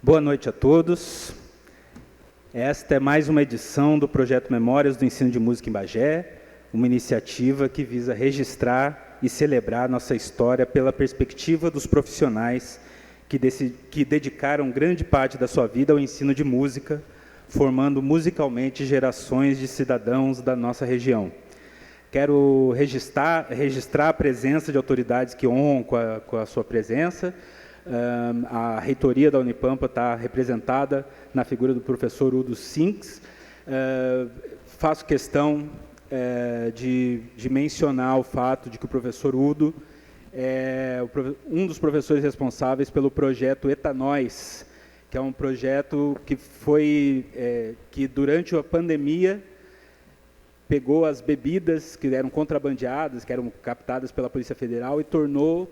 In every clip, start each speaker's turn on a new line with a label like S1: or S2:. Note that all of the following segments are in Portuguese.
S1: Boa noite a todos. Esta é mais uma edição do Projeto Memórias do Ensino de Música em Bagé, uma iniciativa que visa registrar e celebrar nossa história pela perspectiva dos profissionais que dedicaram grande parte da sua vida ao ensino de música, formando musicalmente gerações de cidadãos da nossa região. Quero registrar a presença de autoridades que honram com a sua presença. A reitoria da Unipampa está representada na figura do professor Udo Sinks. Faço questão de mencionar o fato de que o professor Udo é um dos professores responsáveis pelo projeto Etanóis, que é um projeto que durante a pandemia pegou as bebidas que eram contrabandeadas, que eram captadas pela Polícia Federal e tornou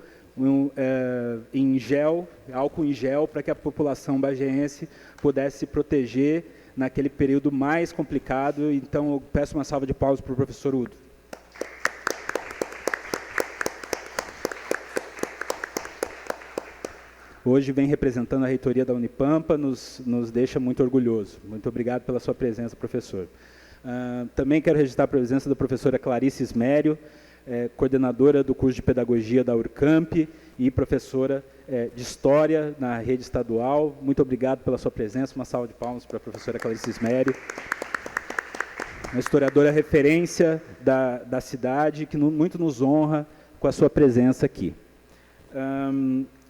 S1: álcool em gel, para que a população bagéense pudesse se proteger naquele período mais complicado. Então, eu peço uma salva de palmas para o professor Udo. Hoje vem representando a reitoria da Unipampa, nos deixa muito orgulhoso. Muito obrigado pela sua presença, professor. Também quero registrar a presença da professora Clarice Ismério, coordenadora do curso de Pedagogia da Urcamp e professora de História na rede estadual. Muito obrigado pela sua presença. Uma salva de palmas para a professora Clarice Ismério. Uma historiadora referência da cidade, que muito nos honra com a sua presença aqui.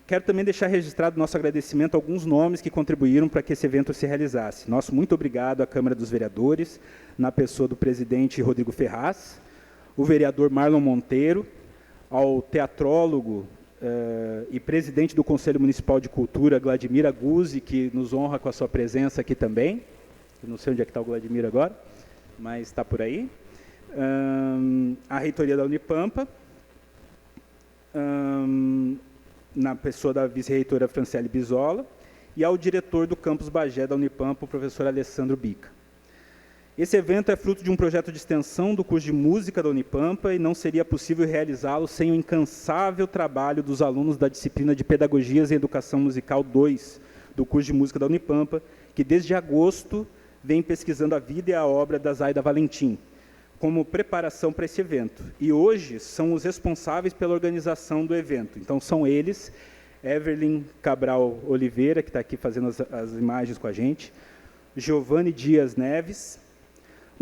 S1: Quero também deixar registrado nosso agradecimento a alguns nomes que contribuíram para que esse evento se realizasse. Nosso muito obrigado à Câmara dos Vereadores, na pessoa do presidente Rodrigo Ferraz, o vereador Marlon Monteiro, ao teatrólogo e presidente do Conselho Municipal de Cultura, Vladimir Aguzzi, que nos honra com a sua presença aqui também. Eu não sei onde é que está o Vladimir agora, mas está por aí. A reitoria da Unipampa, na pessoa da vice-reitora Franciele Bisola, e ao diretor do campus Bagé da Unipampa, o professor Alessandro Bica. Esse evento é fruto de um projeto de extensão do curso de música da Unipampa e não seria possível realizá-lo sem o incansável trabalho dos alunos da disciplina de Pedagogias e Educação Musical 2 do curso de música da Unipampa, que desde agosto vem pesquisando a vida e a obra da Zaida Valentim, como preparação para esse evento. E hoje são os responsáveis pela organização do evento. Então, são eles, Evelyn Cabral Oliveira, que está aqui fazendo as imagens com a gente, Giovanni Dias Neves,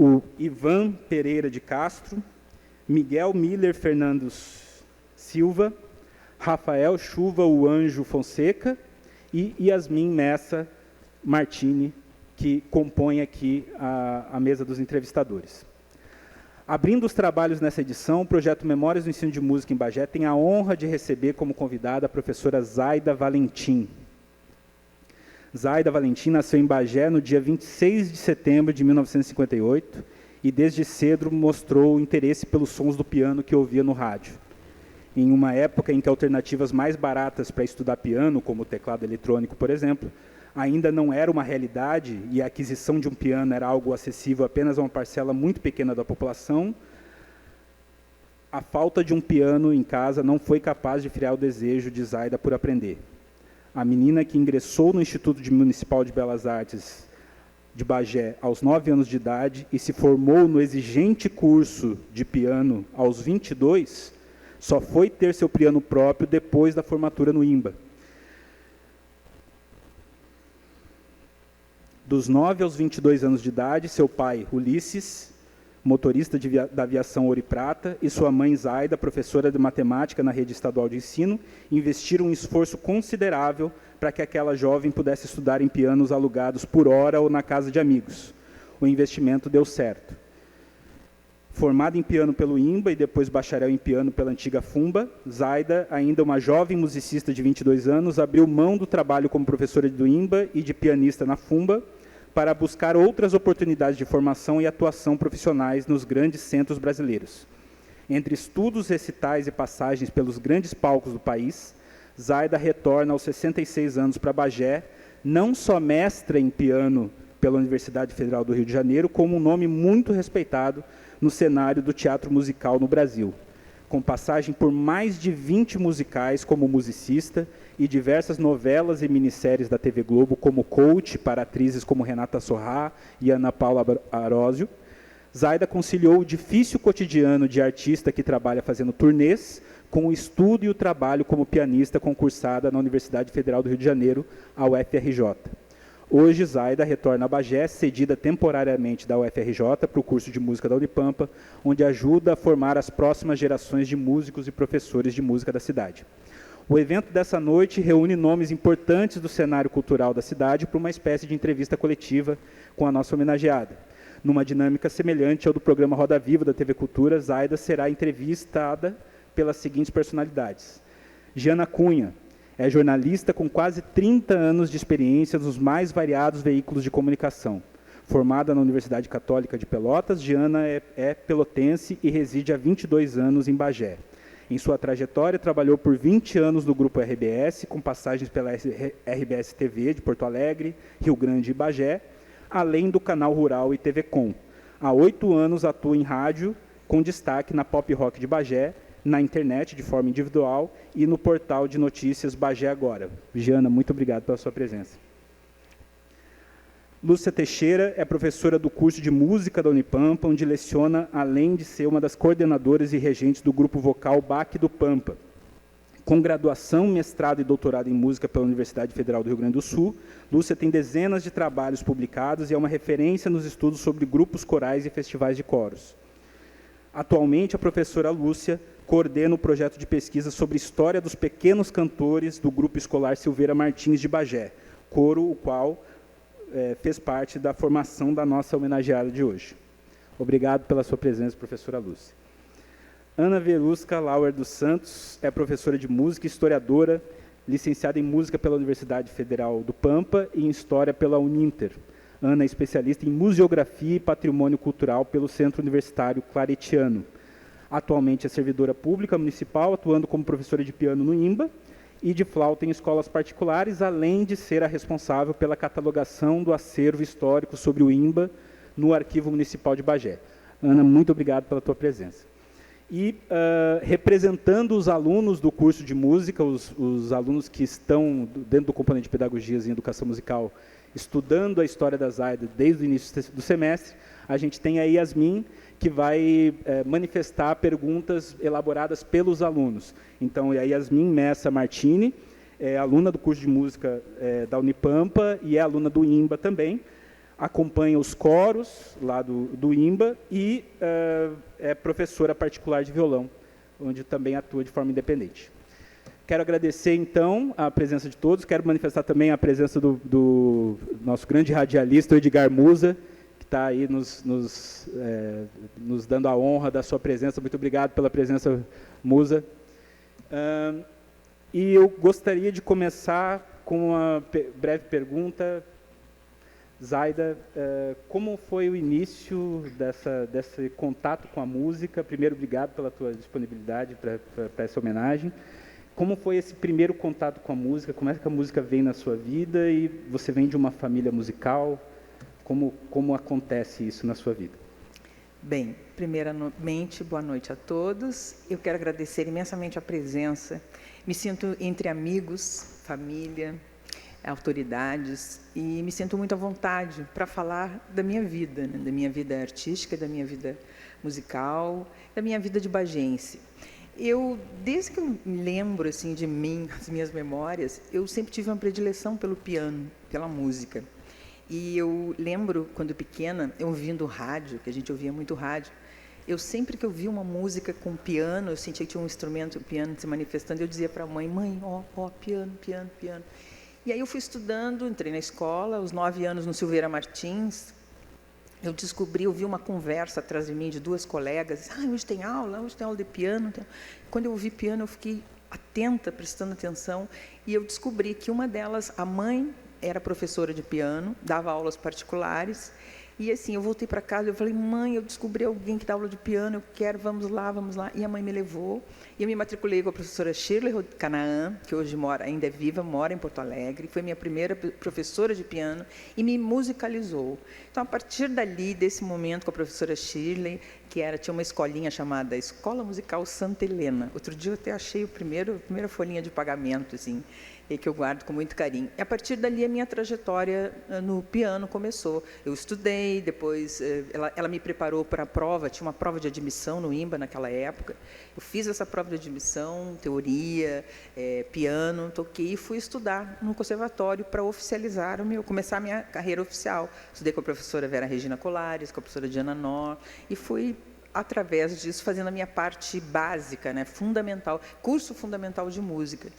S1: o Ivan Pereira de Castro, Miguel Miller Fernandes Silva, Rafael Chuva o Anjo Fonseca e Yasmin Messa Martini, que compõem aqui a mesa dos entrevistadores. Abrindo os trabalhos nessa edição, o projeto Memórias do Ensino de Música em Bagé tem a honra de receber como convidada a professora Zaida Valentim. Zaida Valentim nasceu em Bagé no dia 26 de setembro de 1958 e desde cedo mostrou interesse pelos sons do piano que ouvia no rádio. Em uma época em que alternativas mais baratas para estudar piano, como o teclado eletrônico, por exemplo, ainda não era uma realidade e a aquisição de um piano era algo acessível apenas a uma parcela muito pequena da população, a falta de um piano em casa não foi capaz de frear o desejo de Zaida por aprender. A menina, que ingressou no Instituto Municipal de Belas Artes de Bagé aos 9 anos de idade e se formou no exigente curso de piano aos 22, só foi ter seu piano próprio depois da formatura no IMBA. Dos 9 aos 22 anos de idade, seu pai, Ulisses, motorista da aviação Ouro e Prata, e sua mãe, Zaida, professora de matemática na rede estadual de ensino, investiram um esforço considerável para que aquela jovem pudesse estudar em pianos alugados por hora ou na casa de amigos. O investimento deu certo. Formada em piano pelo IMBA e depois bacharel em piano pela antiga FUMBA, Zaida, ainda uma jovem musicista de 22 anos, abriu mão do trabalho como professora do IMBA e de pianista na FUMBA para buscar outras oportunidades de formação e atuação profissionais nos grandes centros brasileiros. Entre estudos, recitais e passagens pelos grandes palcos do país, Zaida retorna aos 66 anos para Bagé, não só mestra em piano pela Universidade Federal do Rio de Janeiro, como um nome muito respeitado no cenário do teatro musical no Brasil, com passagem por mais de 20 musicais como musicista e diversas novelas e minisséries da TV Globo, como Coach, para atrizes como Renata Sorrah e Ana Paula Arósio. Zaida conciliou o difícil cotidiano de artista que trabalha fazendo turnês com o estudo e o trabalho como pianista concursada na Universidade Federal do Rio de Janeiro, a UFRJ. Hoje, Zaida retorna a Bagé, cedida temporariamente da UFRJ para o curso de música da Unipampa, onde ajuda a formar as próximas gerações de músicos e professores de música da cidade. O evento dessa noite reúne nomes importantes do cenário cultural da cidade para uma espécie de entrevista coletiva com a nossa homenageada. Numa dinâmica semelhante ao do programa Roda Viva da TV Cultura, Zaida será entrevistada pelas seguintes personalidades. Giana Cunha é jornalista com quase 30 anos de experiência nos mais variados veículos de comunicação. Formada na Universidade Católica de Pelotas, Giana é pelotense e reside há 22 anos em Bagé. Em sua trajetória, trabalhou por 20 anos no Grupo RBS, com passagens pela RBS TV de Porto Alegre, Rio Grande e Bagé, além do Canal Rural e TV Com. Há 8 anos atua em rádio, com destaque na Pop Rock de Bagé, na internet de forma individual e no portal de notícias Bagé Agora. Giana, muito obrigado pela sua presença. Lúcia Teixeira é professora do curso de música da Unipampa, onde leciona, além de ser uma das coordenadoras e regentes do grupo vocal BAC do Pampa. Com graduação, mestrado e doutorado em música pela Universidade Federal do Rio Grande do Sul, Lúcia tem dezenas de trabalhos publicados e é uma referência nos estudos sobre grupos corais e festivais de coros. Atualmente, a professora Lúcia coordena o projeto de pesquisa sobre história dos pequenos cantores do Grupo Escolar Silveira Martins de Bagé, coro o qual fez parte da formação da nossa homenageada de hoje. Obrigado pela sua presença, professora Lúcia. Ana Verusca Lauer dos Santos é professora de música e historiadora, licenciada em música pela Universidade Federal do Pampa e em história pela Uninter. Ana é especialista em museografia e patrimônio cultural pelo Centro Universitário Claretiano. Atualmente é servidora pública municipal, atuando como professora de piano no IMBA, e de flauta em escolas particulares, além de ser a responsável pela catalogação do acervo histórico sobre o IMBA no Arquivo Municipal de Bagé. Ana, muito obrigado pela tua presença. E, representando os alunos do curso de música, os alunos que estão dentro do componente de pedagogias em educação musical, estudando a história da Zaida desde o início do semestre, a gente tem a Yasmin, que vai manifestar perguntas elaboradas pelos alunos. Então, a Yasmin Messa Martini é aluna do curso de música da Unipampa e é aluna do IMBA também, acompanha os coros lá do IMBA e é professora particular de violão, onde também atua de forma independente. Quero agradecer, então, a presença de todos, quero manifestar também a presença do nosso grande radialista, Edgar Musa, está aí nos dando a honra da sua presença. Muito obrigado pela presença, Musa. E eu gostaria de começar com uma breve pergunta. Zaida, como foi o início desse contato com a música? Primeiro, obrigado pela tua disponibilidade para essa homenagem. Como foi esse primeiro contato com a música? Como é que a música vem na sua vida? E você vem de uma família musical? Como acontece isso na sua vida?
S2: Bem, primeiramente, boa noite a todos. Eu quero agradecer imensamente a presença. Me sinto entre amigos, família, autoridades, e me sinto muito à vontade para falar da minha vida, né? Da minha vida artística, da minha vida musical, da minha vida de bagense. Desde que eu me lembro assim, de mim, as minhas memórias, eu sempre tive uma predileção pelo piano, pela música. E eu lembro, quando pequena, eu ouvindo rádio, que a gente ouvia muito rádio, eu sempre que eu via uma música com piano, eu sentia que tinha um instrumento, o piano se manifestando, eu dizia para a mãe, piano, piano, piano. E aí eu fui estudando, entrei na escola, aos 9 anos no Silveira Martins, eu vi uma conversa atrás de mim de 2 colegas, hoje tem aula de piano. Quando eu ouvi piano, eu fiquei atenta, prestando atenção, e eu descobri que uma delas, a mãe, era professora de piano, dava aulas particulares, e assim, eu voltei para casa, eu falei, mãe, eu descobri alguém que dá aula de piano, eu quero, vamos lá, e a mãe me levou, e eu me matriculei com a professora Shirley Canaã, que hoje ainda é viva, mora em Porto Alegre, foi minha primeira professora de piano, e me musicalizou. Então, a partir dali, desse momento, com a professora Shirley, tinha uma escolinha chamada Escola Musical Santa Helena, outro dia eu até achei a primeira folhinha de pagamento, assim. e que eu guardo com muito carinho. E a partir dali, a minha trajetória no piano começou. Eu estudei, depois ela me preparou para a prova, tinha uma prova de admissão no IMBA naquela época. Eu fiz essa prova de admissão, teoria, piano, toquei e fui estudar no conservatório para oficializar começar a minha carreira oficial. Estudei com a professora Vera Regina Colares, com a professora Diana Nor, e fui, através disso, fazendo a minha parte básica, né, fundamental, curso fundamental de música.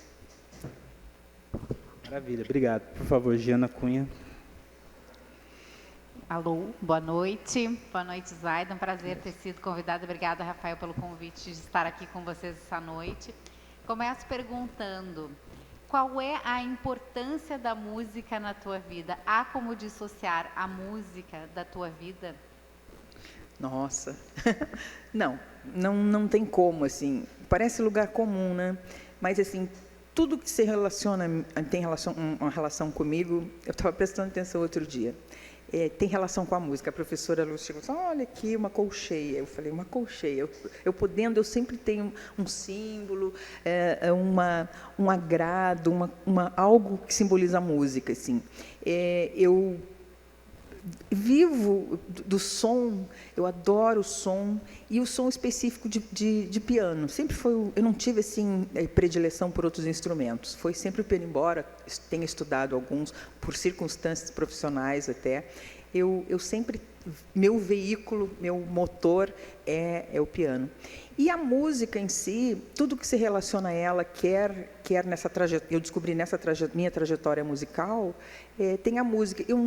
S1: Maravilha, obrigado. Por favor, Giana Cunha.
S3: Alô, boa noite. Boa noite, Zaida. Um prazer ter sido convidada. Obrigada, Rafael, pelo convite de estar aqui com vocês essa noite. Começo perguntando, qual é a importância da música na tua vida? Há como dissociar a música da tua vida?
S2: Nossa, não tem como, assim, parece lugar comum, né? Mas, assim, tudo que se relaciona, tem uma relação comigo, eu estava prestando atenção outro dia, tem relação com a música. A professora Lúcia chegou e falou, olha aqui, uma colcheia. Eu falei, uma colcheia. Eu sempre tenho um símbolo, um agrado, algo que simboliza a música, assim. Eu vivo do som, eu adoro o som, e o som específico de piano. Sempre foi, eu não tive assim predileção por outros instrumentos. Foi sempre o piano, embora tenha estudado alguns por circunstâncias profissionais até. Eu sempre, meu veículo, meu motor é o piano. E a música em si, tudo que se relaciona a ela, quer nessa trajetória, eu descobri nessa minha trajetória musical, tem a música. Eu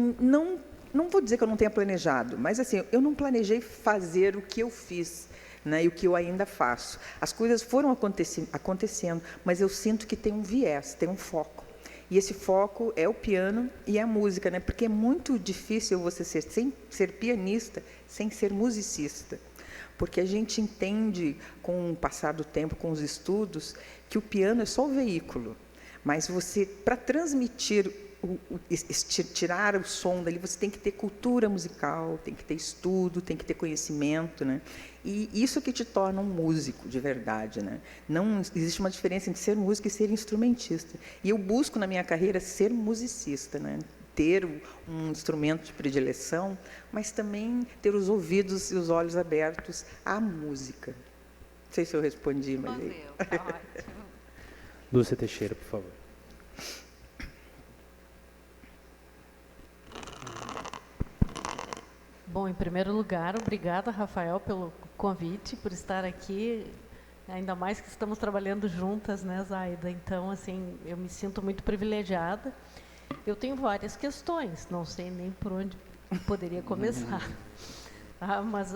S2: não vou dizer que eu não tenha planejado, mas assim, eu não planejei fazer o que eu fiz, né, e o que eu ainda faço. As coisas foram acontecendo, mas eu sinto que tem um viés, tem um foco. E esse foco é o piano e a música, né, porque é muito difícil você ser pianista sem ser musicista. Porque a gente entende, com o passar do tempo, com os estudos, que o piano é só o veículo. Mas você, para transmitir, tirar o som dali, você tem que ter cultura musical, tem que ter estudo, tem que ter conhecimento, né? E isso que te torna um músico de verdade, né? Não existe uma diferença entre ser músico e ser instrumentista. E eu busco na minha carreira ser musicista, né? Ter um instrumento de predileção, mas também ter os ouvidos e os olhos abertos à música. Não sei se eu respondi, mas...
S3: Tá ótimo.
S1: Lúcia Teixeira, por favor.
S4: Bom, em primeiro lugar, obrigada, Rafael, pelo convite, por estar aqui, ainda mais que estamos trabalhando juntas, né, Zaida? Então, assim, eu me sinto muito privilegiada. Eu tenho várias questões, não sei nem por onde poderia começar. Mas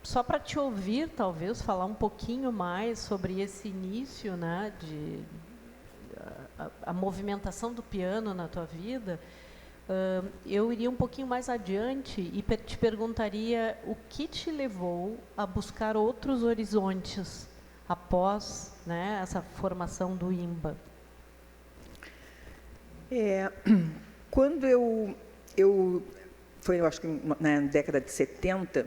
S4: só para te ouvir, talvez, falar um pouquinho mais sobre esse início, né, a movimentação do piano na tua vida. Eu iria um pouquinho mais adiante e te perguntaria o que te levou a buscar outros horizontes após, né, essa formação do IMBA.
S2: Quando foi, eu acho que na década de 70,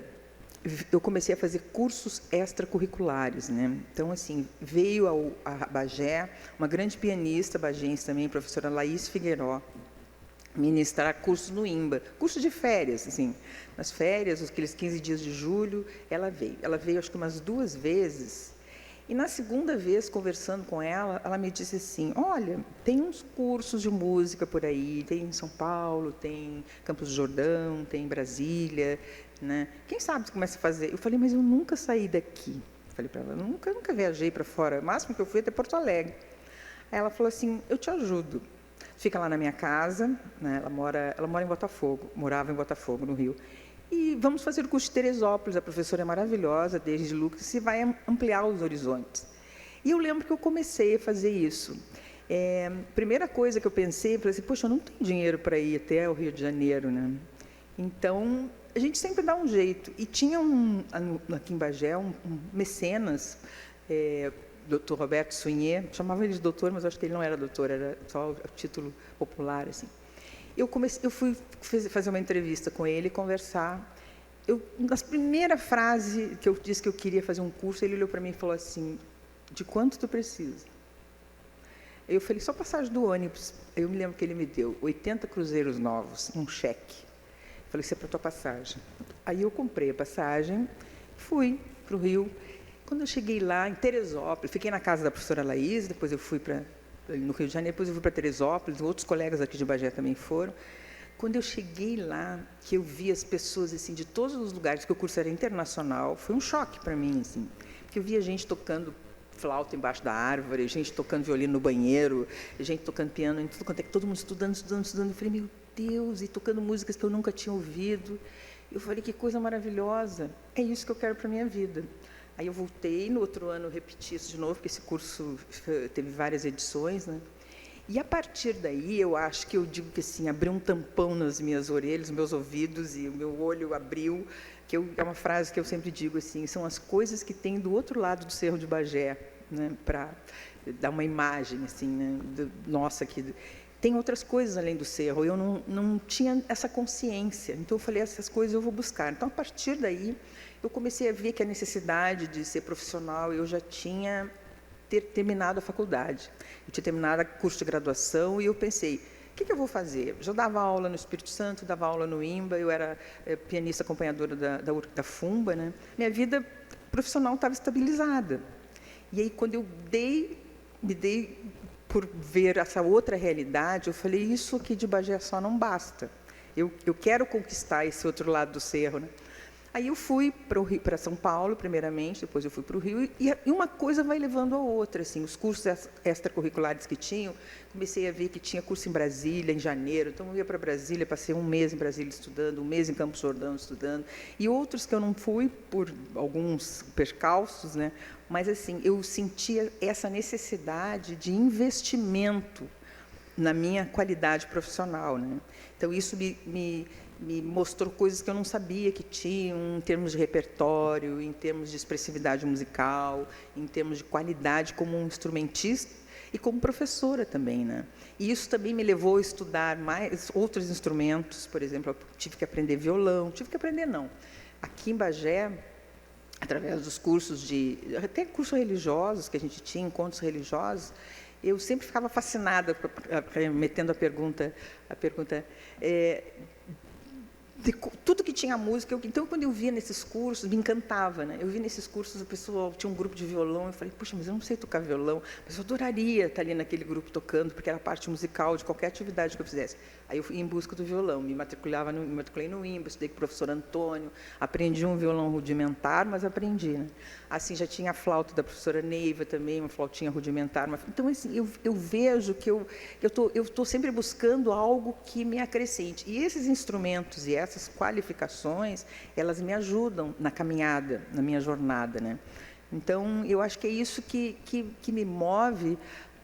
S2: eu comecei a fazer cursos extracurriculares, né? Então, assim, veio a Bagé, uma grande pianista bagense também, a professora Laís Figueiró, ministrar cursos no IMBA, curso de férias, assim, nas férias, aqueles 15 dias de julho, ela veio acho que umas 2 vezes, e na segunda vez, conversando com ela me disse assim, olha, tem uns cursos de música por aí, tem em São Paulo, tem Campos do Jordão, tem em Brasília, né? Quem sabe você começa a fazer? Eu falei, mas eu nunca saí daqui. Falei para ela, nunca viajei para fora, o máximo que eu fui até Porto Alegre. Aí ela falou assim, eu te ajudo. Fica lá na minha casa, né? Ela mora em Botafogo, morava em Botafogo, no Rio. E vamos fazer o curso de Teresópolis, a professora é maravilhosa, desde Lucas, e vai ampliar os horizontes. E eu lembro que eu comecei a fazer isso. Primeira coisa que eu pensei, falei assim, poxa, eu não tenho dinheiro para ir até o Rio de Janeiro, né? Então, a gente sempre dá um jeito. E tinha aqui em Bagé, um mecenas, Dr. Roberto Suinier, chamava ele de doutor, mas acho que ele não era doutor, era só o título popular, assim. Eu fui fazer uma entrevista com ele, conversar. Na primeira frase que eu disse que eu queria fazer um curso, ele olhou para mim e falou assim, de quanto tu precisa? Eu falei, só passagem do ônibus. Eu me lembro que ele me deu 80 cruzeiros novos, um cheque. Eu falei, isso é para a tua passagem. Aí eu comprei a passagem, fui para o Rio. Quando eu cheguei lá, em Teresópolis, fiquei na casa da professora Laís, depois eu fui no Rio de Janeiro, depois eu fui para Teresópolis, outros colegas aqui de Bagé também foram. Quando eu cheguei lá, que eu vi as pessoas assim, de todos os lugares, que o curso era internacional, foi um choque para mim, assim, porque eu via gente tocando flauta embaixo da árvore, gente tocando violino no banheiro, gente tocando piano, em tudo quanto é que todo mundo estudando. Eu falei, meu Deus, e tocando músicas que eu nunca tinha ouvido. Eu falei, que coisa maravilhosa, é isso que eu quero para a minha vida. Aí eu voltei, no outro ano eu repeti isso de novo, porque esse curso teve várias edições, né? E a partir daí, eu acho que eu digo que assim, abriu um tampão nas minhas orelhas, nos meus ouvidos, e o meu olho abriu, é uma frase que eu sempre digo assim, são as coisas que tem do outro lado do Cerro de Bagé, né, para dar uma imagem assim, né, nossa, que tem outras coisas além do cerro. Eu não tinha essa consciência, então eu falei, essas coisas eu vou buscar. Então, a partir daí, eu comecei a ver que a necessidade de ser profissional, eu já tinha terminado a faculdade. Eu tinha terminado o curso de graduação e eu pensei, o que eu vou fazer? Eu já dava aula no Espírito Santo, dava aula no IMBA, eu era pianista acompanhadora da FUMBA, né? Minha vida profissional estava estabilizada. E aí, quando eu me dei por ver essa outra realidade, eu falei, isso aqui de Bagé só não basta. Eu quero conquistar esse outro lado do cerro, né? Aí eu fui para São Paulo, primeiramente, depois eu fui para o Rio, e uma coisa vai levando a outra. Assim, os cursos extracurriculares que tinham, comecei a ver que tinha curso em Brasília, em janeiro, então eu ia para Brasília, passei um mês em Brasília estudando, um mês em Campos do Jordão estudando, e outros que eu não fui por alguns percalços, né? Mas assim, eu sentia essa necessidade de investimento na minha qualidade profissional, né? Então, isso me mostrou coisas que eu não sabia que tinham, em termos de repertório, em termos de expressividade musical, em termos de qualidade como um instrumentista e como professora também, né? E isso também me levou a estudar mais outros instrumentos, por exemplo, eu tive que aprender violão, aqui em Bagé, através dos cursos até cursos religiosos que a gente tinha, encontros religiosos, eu sempre ficava fascinada, metendo a pergunta de tudo que tinha música. Então, quando eu via nesses cursos, me encantava, né? Eu vi nesses cursos, o pessoal tinha um grupo de violão, eu falei, puxa, mas eu não sei tocar violão, mas eu adoraria estar ali naquele grupo tocando, porque era parte musical de qualquer atividade que eu fizesse. Aí eu fui em busca do violão, me matriculei no IMBA, estudei com o professor Antônio, aprendi um violão rudimentar, mas aprendi, né? Assim, já tinha a flauta da professora Neiva também, uma flautinha rudimentar. Então, assim, eu vejo que eu estou sempre buscando algo que me acrescente. E esses instrumentos e essas qualificações, elas me ajudam na caminhada, na minha jornada, né? Então, eu acho que é isso que me move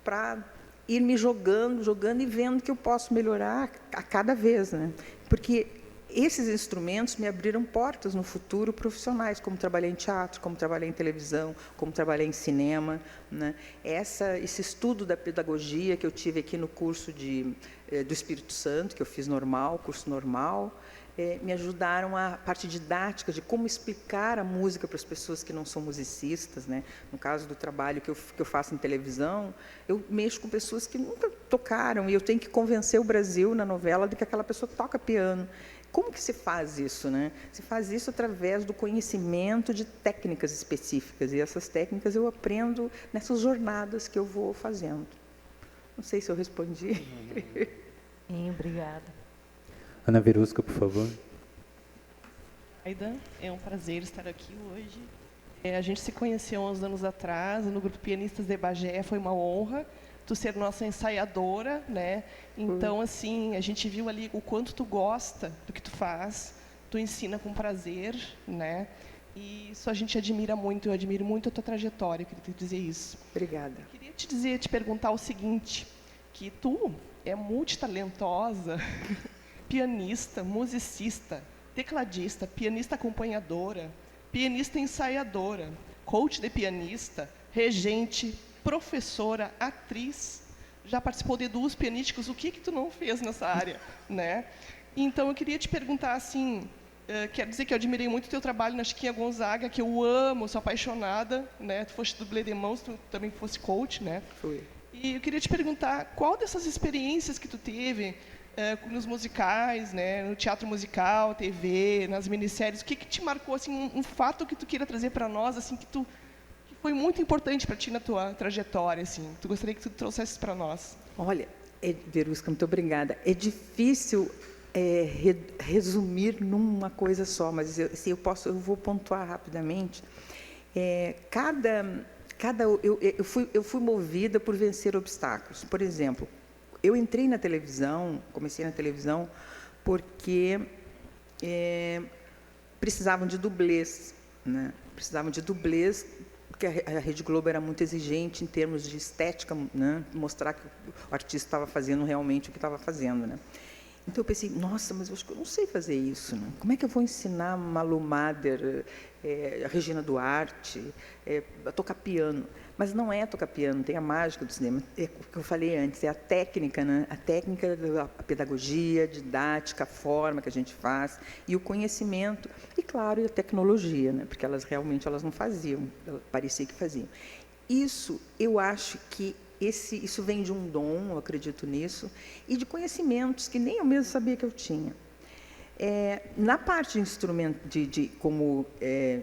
S2: para ir me jogando e vendo que eu posso melhorar a cada vez, né? Porque esses instrumentos me abriram portas no futuro profissionais, como trabalhar em teatro, como trabalhar em televisão, como trabalhar em cinema, né? Esse estudo da pedagogia que eu tive aqui no curso do Espírito Santo, que eu fiz curso normal, me ajudaram a parte didática de como explicar a música para as pessoas que não são musicistas, né? No caso do trabalho que eu faço em televisão, eu mexo com pessoas que nunca tocaram e eu tenho que convencer o Brasil na novela de que aquela pessoa toca piano. Como que se faz isso, né? Se faz isso através do conhecimento de técnicas específicas, e essas técnicas eu aprendo nessas jornadas que eu vou fazendo. Não sei se eu respondi.
S4: Sim, obrigada.
S1: Ana Verusca, por favor.
S5: Aida, é um prazer estar aqui hoje. A gente se conheceu há uns anos atrás, no grupo Pianistas de Bagé, foi uma honra tu ser nossa ensaiadora, né? Então, assim, a gente viu ali o quanto tu gosta do que tu faz, tu ensina com prazer, né? E isso a gente admira muito, eu admiro muito a tua trajetória, eu queria te dizer isso.
S2: Obrigada.
S5: Eu queria te perguntar o seguinte, que tu é multitalentosa, pianista, musicista, tecladista, pianista acompanhadora, pianista ensaiadora, coach de pianista, regente, professora, atriz, já participou de duos pianísticos, o que tu não fez nessa área, né? Então, eu queria te perguntar, assim, quero dizer que eu admirei muito o teu trabalho na Chiquinha Gonzaga, que eu amo, sou apaixonada, né? Tu foste dublê de mãos, tu também fosse coach, né?
S2: Fui.
S5: E eu queria te perguntar, qual dessas experiências que tu teve nos musicais, né, no teatro musical, TV, nas minisséries, o que te marcou, assim, um fato que tu queira trazer para nós, assim, que foi muito importante para ti na tua trajetória, assim, tu gostaria que tu trouxesse para nós?
S2: Olha, Verusca, muito obrigada. É difícil resumir numa coisa só, mas se eu vou pontuar rapidamente. Eu fui movida por vencer obstáculos. Por exemplo, eu entrei na televisão, comecei na televisão, porque precisavam de dublês, né? Precisavam de dublês, porque a Rede Globo era muito exigente em termos de estética, né? Mostrar que o artista estava fazendo realmente o que estava fazendo, né? Então eu pensei, nossa, mas eu acho que eu não sei fazer isso, né? Como é que eu vou ensinar Malu Mader, a Regina Duarte, a tocar piano? Mas não é tocar piano, tem a mágica do cinema, é o que eu falei antes, é a técnica, né? A técnica, a pedagogia, a didática, a forma que a gente faz, e o conhecimento, e claro, a tecnologia, né? Porque elas realmente não faziam, parecia que faziam. Isso, eu acho que isso vem de um dom, eu acredito nisso, e de conhecimentos que nem eu mesmo sabia que eu tinha. Na parte como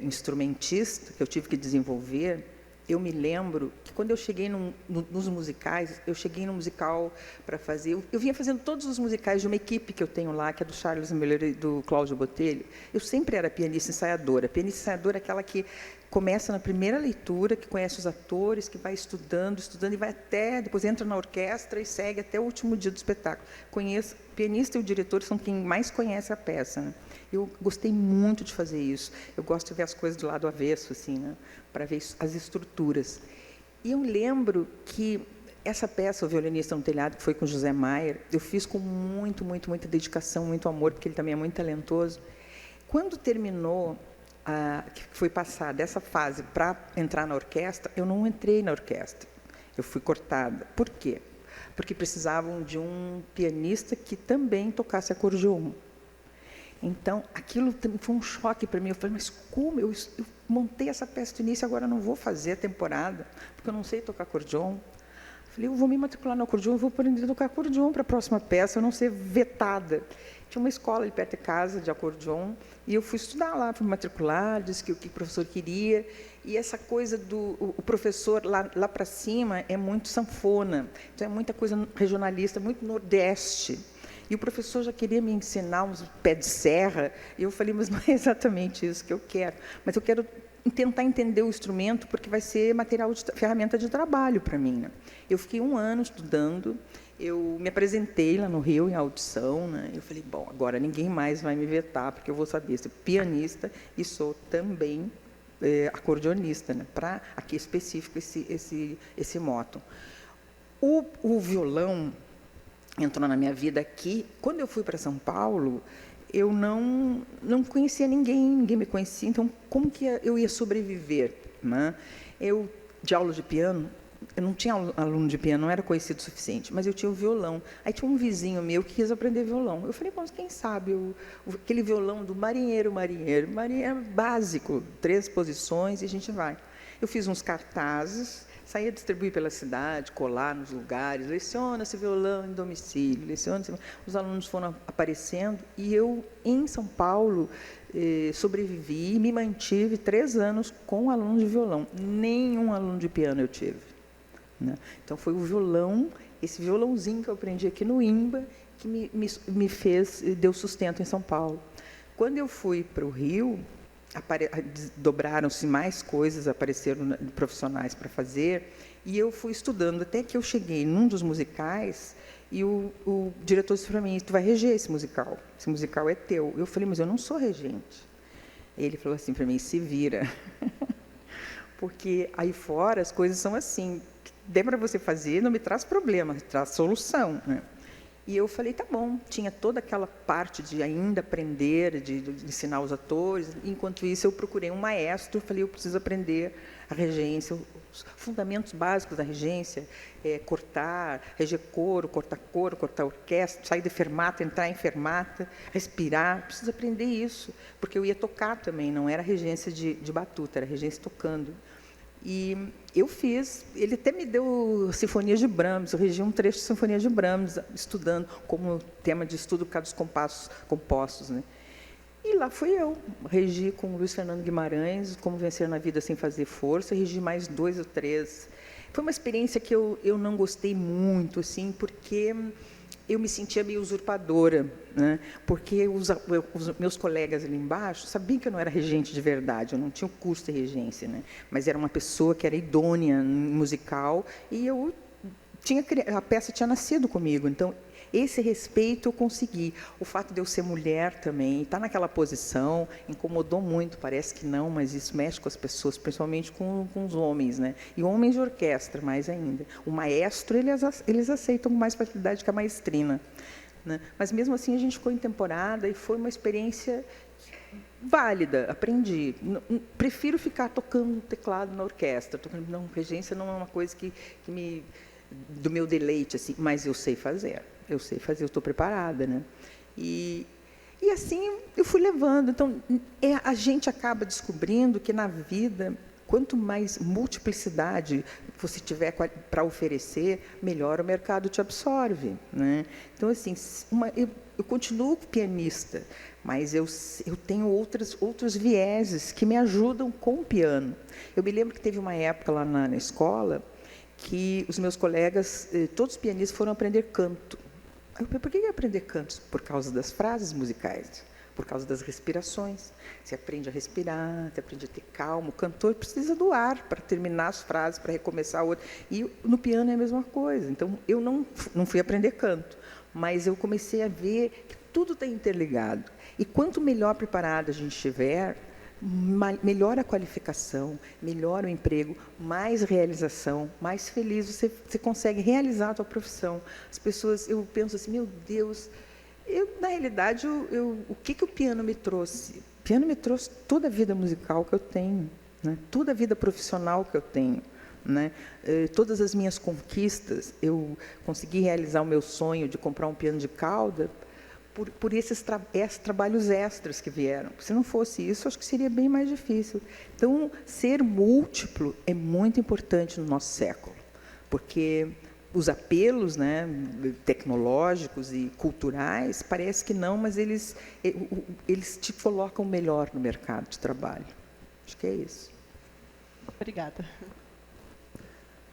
S2: instrumentista, que eu tive que desenvolver, eu me lembro que quando eu cheguei nos musicais, eu cheguei no musical para fazer... Eu vinha fazendo todos os musicais de uma equipe que eu tenho lá, que é do Charles Miller e do Cláudio Botelho. Eu sempre era pianista ensaiadora. Pianista ensaiadora é aquela que começa na primeira leitura, que conhece os atores, que vai estudando e vai depois entra na orquestra e segue até o último dia do espetáculo. O pianista e o diretor são quem mais conhece a peça, né? Eu gostei muito de fazer isso. Eu gosto de ver as coisas do lado avesso, assim, né? Para ver as estruturas. E eu lembro que essa peça, O Violinista no Telhado, que foi com José Maier, eu fiz com muita dedicação, muito amor, porque ele também é muito talentoso. Quando terminou, que foi passar dessa fase para entrar na orquestra, eu não entrei na orquestra. Eu fui cortada. Por quê? Porque precisavam de um pianista que também tocasse acordeon. Então, aquilo foi um choque para mim. Eu falei, mas como? Eu montei essa peça do início, agora não vou fazer a temporada, porque eu não sei tocar acordeon. Falei, eu vou me matricular no acordeon, eu vou aprender a tocar acordeon para a próxima peça, eu não ser vetada. Tinha uma escola ali perto de casa, de acordeon, e eu fui estudar lá, fui me matricular, disse que o que o professor queria, e essa coisa o professor lá para cima é muito sanfona, então é muita coisa regionalista, muito nordeste. E o professor já queria me ensinar uns pés de serra, e eu falei, mas não é exatamente isso que eu quero. Mas eu quero tentar entender o instrumento, porque vai ser ferramenta de trabalho para mim, né? Eu fiquei 1 ano estudando, eu me apresentei lá no Rio, em audição, né? Eu falei, bom, agora ninguém mais vai me vetar, porque eu vou saber ser pianista e sou também acordeonista, né? Para aqui específico esse moto. O violão entrou na minha vida aqui. Quando eu fui para São Paulo, eu não conhecia ninguém me conhecia, então como que eu ia sobreviver, né? De aula de piano, eu não tinha aluno de piano, não era conhecido o suficiente, mas eu tinha o violão. Aí tinha um vizinho meu que quis aprender violão. Eu falei, mas quem sabe, aquele violão do marinheiro básico, 3 posições e a gente vai. Eu fiz uns cartazes, saía distribuir pela cidade, colar nos lugares, leciona-se violão em domicílio, leciona-se... Os alunos foram aparecendo e eu, em São Paulo, sobrevivi e me mantive 3 anos com alunos de violão. Nenhum aluno de piano eu tive, né? Então, foi o violão, esse violãozinho que eu aprendi aqui no IMBA, que me deu sustento em São Paulo. Quando eu fui para o Rio, dobraram-se mais coisas, apareceram profissionais para fazer, e eu fui estudando, até que eu cheguei num dos musicais, e o diretor disse para mim, tu vai reger esse musical é teu. Eu falei, mas eu não sou regente. Ele falou assim para mim, se vira. Porque aí fora as coisas são assim, dê para você fazer, não me traz problema, traz solução, né? E eu falei, tá bom, tinha toda aquela parte de ainda aprender, de ensinar os atores. Enquanto isso, eu procurei um maestro, falei, eu preciso aprender a regência, os fundamentos básicos da regência, cortar, reger coro, cortar orquestra, sair de fermata, entrar em fermata, respirar, preciso aprender isso, porque eu ia tocar também, não era regência de batuta, era regência tocando. E eu fiz, ele até me deu Sinfonia de Brahms, eu regi um trecho de Sinfonia de Brahms, estudando como tema de estudo por causa dos compassos compostos, né? E lá fui eu, regi com o Luiz Fernando Guimarães, Como Vencer na Vida Sem Fazer Força, regi mais 2 ou 3. Foi uma experiência que eu não gostei muito, assim, porque eu me sentia meio usurpadora, né? Porque os meus colegas ali embaixo sabiam que eu não era regente de verdade, eu não tinha o curso de regência, né? Mas era uma pessoa que era idônea musical e a peça tinha nascido comigo, então esse respeito eu consegui. O fato de eu ser mulher também, estar naquela posição, incomodou muito, parece que não, mas isso mexe com as pessoas, principalmente com os homens, né? E homens de orquestra, mais ainda. O maestro, eles aceitam com mais facilidade que a maestrina, né? Mas, mesmo assim, a gente ficou em temporada e foi uma experiência válida, aprendi. Prefiro ficar tocando teclado na orquestra. Não, regência não é uma coisa do meu deleite, assim, mas eu sei fazer, eu estou preparada, né? E assim eu fui levando. Então, a gente acaba descobrindo que na vida, quanto mais multiplicidade você tiver para oferecer, melhor o mercado te absorve, né? Então, assim, eu continuo pianista, mas eu tenho outros vieses que me ajudam com o piano. Eu me lembro que teve uma época lá na escola que os meus colegas, todos os pianistas, foram aprender canto. Eu falei, por que aprender canto? Por causa das frases musicais, por causa das respirações. Você aprende a respirar, você aprende a ter calma. O cantor precisa do ar para terminar as frases, para recomeçar a outra. E no piano é a mesma coisa. Então, eu não fui aprender canto, mas eu comecei a ver que tudo está interligado. E quanto melhor preparada a gente estiver, melhor a qualificação, melhor o emprego, mais realização, mais feliz você consegue realizar a tua profissão. As pessoas, eu penso assim, meu Deus, na realidade, o que o piano me trouxe? O piano me trouxe toda a vida musical que eu tenho, né? Toda a vida profissional que eu tenho, né? Todas as minhas conquistas, eu consegui realizar o meu sonho de comprar um piano de cauda por esses trabalhos extras que vieram. Se não fosse isso, acho que seria bem mais difícil. Então, ser múltiplo é muito importante no nosso século, porque os apelos, né, tecnológicos e culturais, parece que não, mas eles te colocam melhor no mercado de trabalho. Acho que é isso.
S5: Obrigada.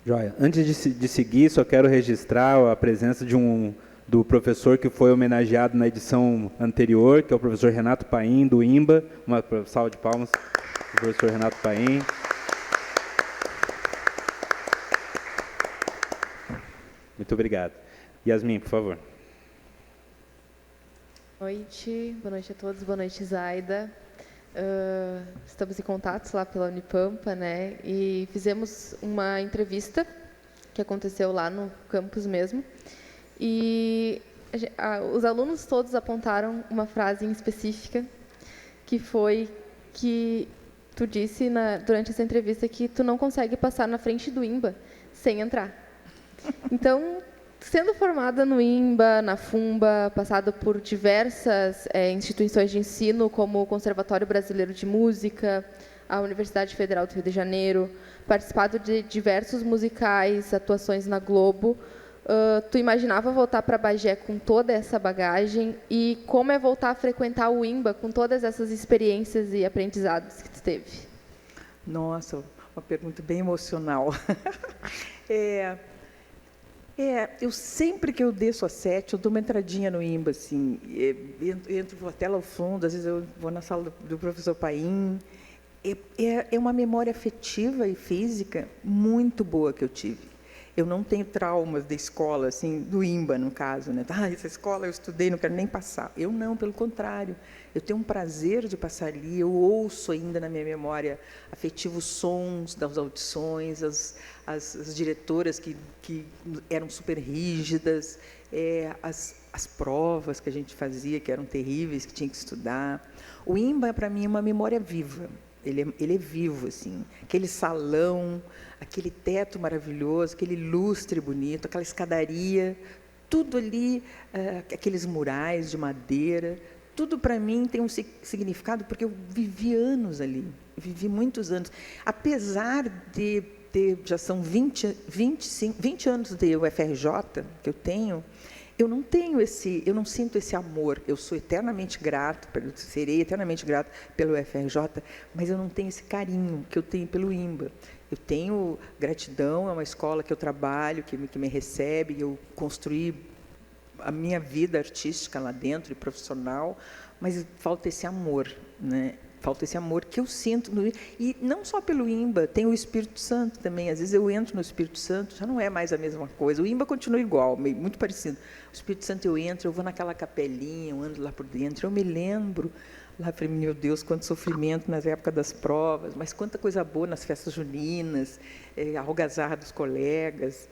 S1: Joia. Antes de seguir, só quero registrar a presença do professor que foi homenageado na edição anterior, que é o professor Renato Paim, do IMBA. Uma salva de palmas para o professor Renato Paim. Muito obrigado. Yasmin, por favor.
S6: Boa noite a todos, boa noite, Zaida. Estamos em contatos lá pela Unipampa, né? E fizemos uma entrevista que aconteceu lá no campus mesmo. E os alunos todos apontaram uma frase em específica, que foi que tu disse durante essa entrevista que tu não consegue passar na frente do IMBA sem entrar. Então, sendo formada no IMBA, na FUMBA, passada por diversas instituições de ensino, como o Conservatório Brasileiro de Música, a Universidade Federal do Rio de Janeiro, participado de diversos musicais, atuações na Globo, tu imaginava voltar para Bagé com toda essa bagagem? E como é voltar a frequentar o IMBA com todas essas experiências e aprendizados que tu teve?
S2: Nossa, uma pergunta bem emocional. Eu sempre que eu desço a 7, eu dou uma entradinha no IMBA, assim, vou até lá ao fundo, às vezes eu vou na sala do professor Paim. É uma memória afetiva e física muito boa que eu tive. Eu não tenho traumas da escola, assim, do IMBA, no caso, né? Essa escola eu estudei, não quero nem passar. Eu não, pelo contrário. Eu tenho um prazer de passar ali, eu ouço ainda na minha memória afetiva os sons das audições, as diretoras que eram super rígidas, as provas que a gente fazia, que eram terríveis, que tinha que estudar. O IMBA, para mim, é uma memória viva. Ele é vivo, assim. Aquele salão, aquele teto maravilhoso, aquele lustre bonito, aquela escadaria, tudo ali, aqueles murais de madeira, tudo para mim tem um significado, porque eu vivi anos ali, vivi muitos anos. Apesar de ter, já são 20 anos de UFRJ que eu tenho, eu não sinto esse amor. Eu sou eternamente grato, serei eternamente grato pelo UFRJ, mas eu não tenho esse carinho que eu tenho pelo IMBA. Eu tenho gratidão, é uma escola que eu trabalho, que me recebe, eu construí a minha vida artística lá dentro e profissional, mas falta esse amor, né? Falta esse amor que eu sinto. E não só pelo IMBA, tem o Espírito Santo também. Às vezes eu entro no Espírito Santo, já não é mais a mesma coisa. O IMBA continua igual, muito parecido. O Espírito Santo eu entro, eu vou naquela capelinha, eu ando lá por dentro, eu me lembro. Lá falei, meu Deus, quanto sofrimento nas épocas das provas, mas quanta coisa boa nas festas juninas, a algazarra dos colegas.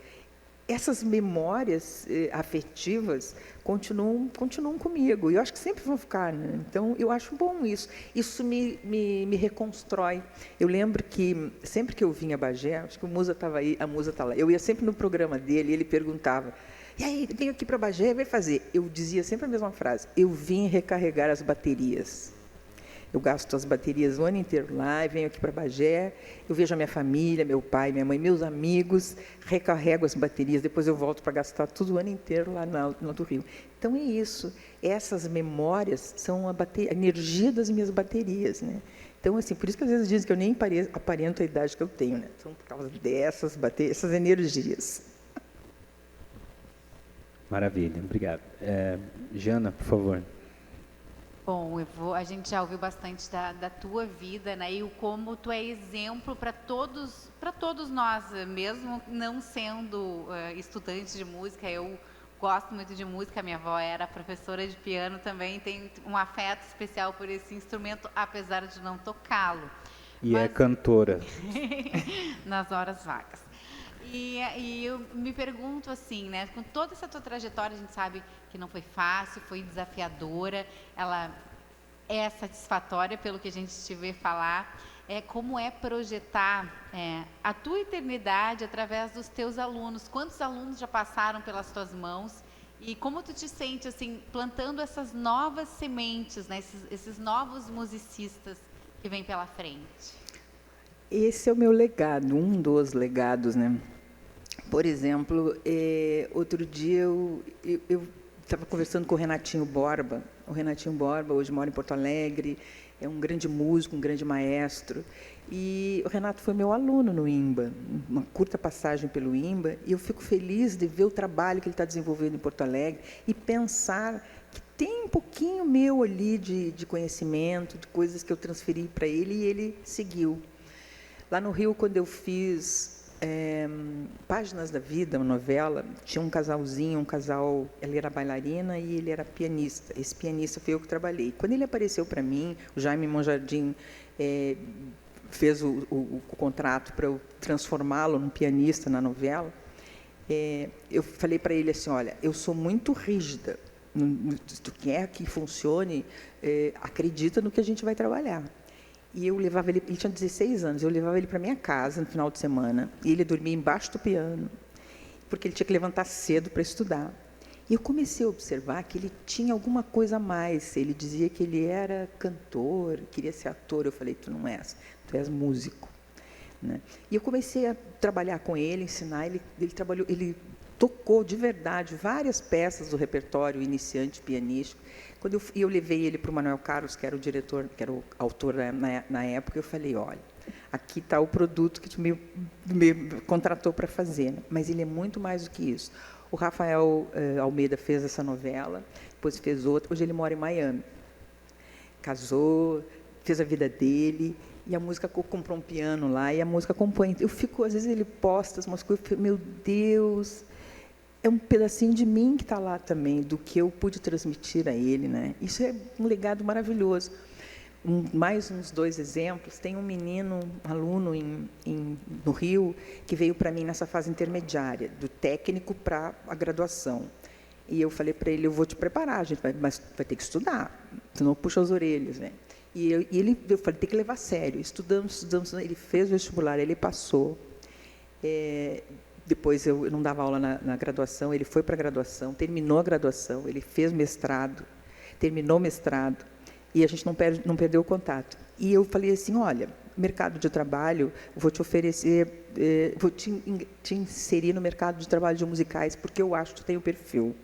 S2: Essas memórias afetivas continuam comigo. E eu acho que sempre vão ficar, né? Então, eu acho bom isso. Isso me reconstrói. Eu lembro que, sempre que eu vinha a Bagé, acho que o Musa estava aí, a Musa está lá, eu ia sempre no programa dele e ele perguntava, e aí, venho aqui para Bagé, vai fazer? Eu dizia sempre a mesma frase, eu vim recarregar as baterias. Eu gasto as baterias o ano inteiro lá, venho aqui para Bagé, eu vejo a minha família, meu pai, minha mãe, meus amigos, recarrego as baterias, depois eu volto para gastar tudo o ano inteiro lá no Alto Rio. Então, é isso. Essas memórias são a energia das minhas baterias, né? Então, assim, por isso que às vezes dizem que eu nem aparento a idade que eu tenho, né? São por causa dessas baterias, essas energias.
S1: Maravilha, obrigado. Jana, por favor.
S3: Bom, a gente já ouviu bastante da tua vida, né? E o como tu é exemplo para todos nós, mesmo não sendo estudante de música. Eu gosto muito de música, minha avó era professora de piano também, tem um afeto especial por esse instrumento, apesar de não tocá-lo.
S1: E é cantora.
S3: Nas horas vagas. E eu me pergunto assim, né, com toda essa tua trajetória, a gente sabe que não foi fácil, foi desafiadora, ela é satisfatória pelo que a gente te vê falar, como é projetar a tua eternidade através dos teus alunos, quantos alunos já passaram pelas tuas mãos e como tu te sente assim, plantando essas novas sementes, né, esses novos musicistas que vêm pela frente?
S2: Esse é o meu legado, um dos legados, né? Por exemplo, outro dia eu estava conversando com o Renatinho Borba. O Renatinho Borba hoje mora em Porto Alegre, é um grande músico, um grande maestro. E o Renato foi meu aluno no IMBA, uma curta passagem pelo IMBA, e eu fico feliz de ver o trabalho que ele está desenvolvendo em Porto Alegre e pensar que tem um pouquinho meu ali de conhecimento, de coisas que eu transferi para ele e ele seguiu. Lá no Rio, quando eu fiz Páginas da Vida, uma novela, tinha um casalzinho, ela era bailarina e ele era pianista. Esse pianista foi eu que trabalhei. Quando ele apareceu para mim, o Jaime Monjardim fez o contrato para eu transformá-lo num pianista na novela, eu falei para ele assim, olha, eu sou muito rígida, se tu quer que funcione, acredita no que a gente vai trabalhar. E eu levava ele tinha 16 anos, eu levava ele para minha casa no final de semana, e ele dormia embaixo do piano, porque ele tinha que levantar cedo para estudar. E eu comecei a observar que ele tinha alguma coisa a mais. Ele dizia que ele era cantor, queria ser ator. Eu falei, tu não és, tu és músico, né? E eu comecei a trabalhar com ele, ensinar, ele tocou de verdade várias peças do repertório iniciante pianístico. Quando eu levei ele para o Manuel Carlos, que era o diretor, que era o autor na época, eu falei, olha, aqui está o produto que tu me contratou para fazer, né? Mas ele é muito mais do que isso. O Rafael Almeida fez essa novela, depois fez outra, hoje ele mora em Miami. Casou, fez a vida dele, e a música comprou um piano lá, e a música compõe. Eu fico, às vezes ele posta umas coisas, eu fico, meu Deus, é um pedacinho de mim que está lá também, do que eu pude transmitir a ele, né? Isso é um legado maravilhoso. Mais uns 2 exemplos. Tem um menino, um aluno no Rio, que veio para mim nessa fase intermediária, do técnico para a graduação. E eu falei para ele, eu vou te preparar, mas vai ter que estudar, senão puxa as orelhas, né? Eu falei, tem que levar a sério. Estudamos, ele fez o vestibular, ele passou. Depois eu não dava aula na graduação, ele foi para a graduação, terminou a graduação, ele fez mestrado. terminou o mestrado, e a gente não perdeu o contato. E eu falei assim, olha, mercado de trabalho, vou te oferecer, vou te inserir no mercado de trabalho de musicais, porque eu acho que tu tem o perfil.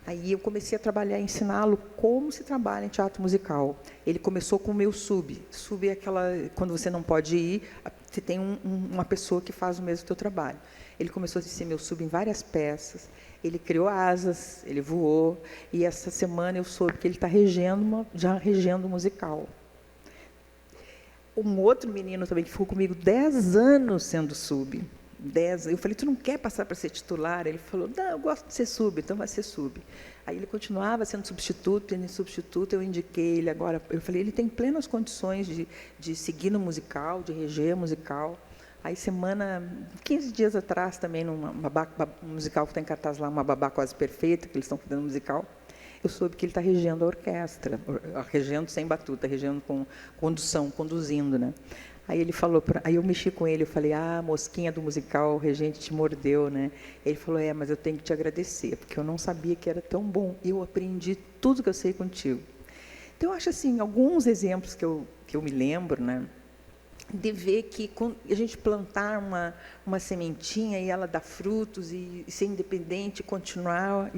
S2: Aí eu comecei a trabalhar, ensiná-lo como se trabalha em teatro musical. Ele começou com o meu sub. Sub é aquela, quando você não pode ir, você tem uma pessoa que faz o mesmo teu trabalho. Ele começou a ser meu sub em várias peças. Ele criou asas, ele voou. E essa semana eu soube que ele está já regendo um musical. Um outro menino também que ficou comigo 10 anos sendo sub. 10. Eu falei, tu não quer passar para ser titular? Ele falou, não, eu gosto de ser sub, então vai ser sub. Aí ele continuava sendo substituto, eu indiquei ele agora. Eu falei, ele tem plenas condições de seguir no musical, de reger musical. Aí, 15 dias atrás, também, num musical que está em cartaz lá, Uma Babá Quase Perfeita, que eles estão fazendo musical, eu soube que ele está regendo a orquestra, regendo sem batuta, regendo com condução, conduzindo, né? Aí ele falou, aí eu mexi com ele, eu falei, mosquinha do musical, o regente te mordeu, né? Ele falou, mas eu tenho que te agradecer, porque eu não sabia que era tão bom. Eu aprendi tudo que eu sei contigo. Então, eu acho assim, alguns exemplos que eu me lembro, né? De ver que a gente plantar uma sementinha e ela dá frutos e ser independente, continuar,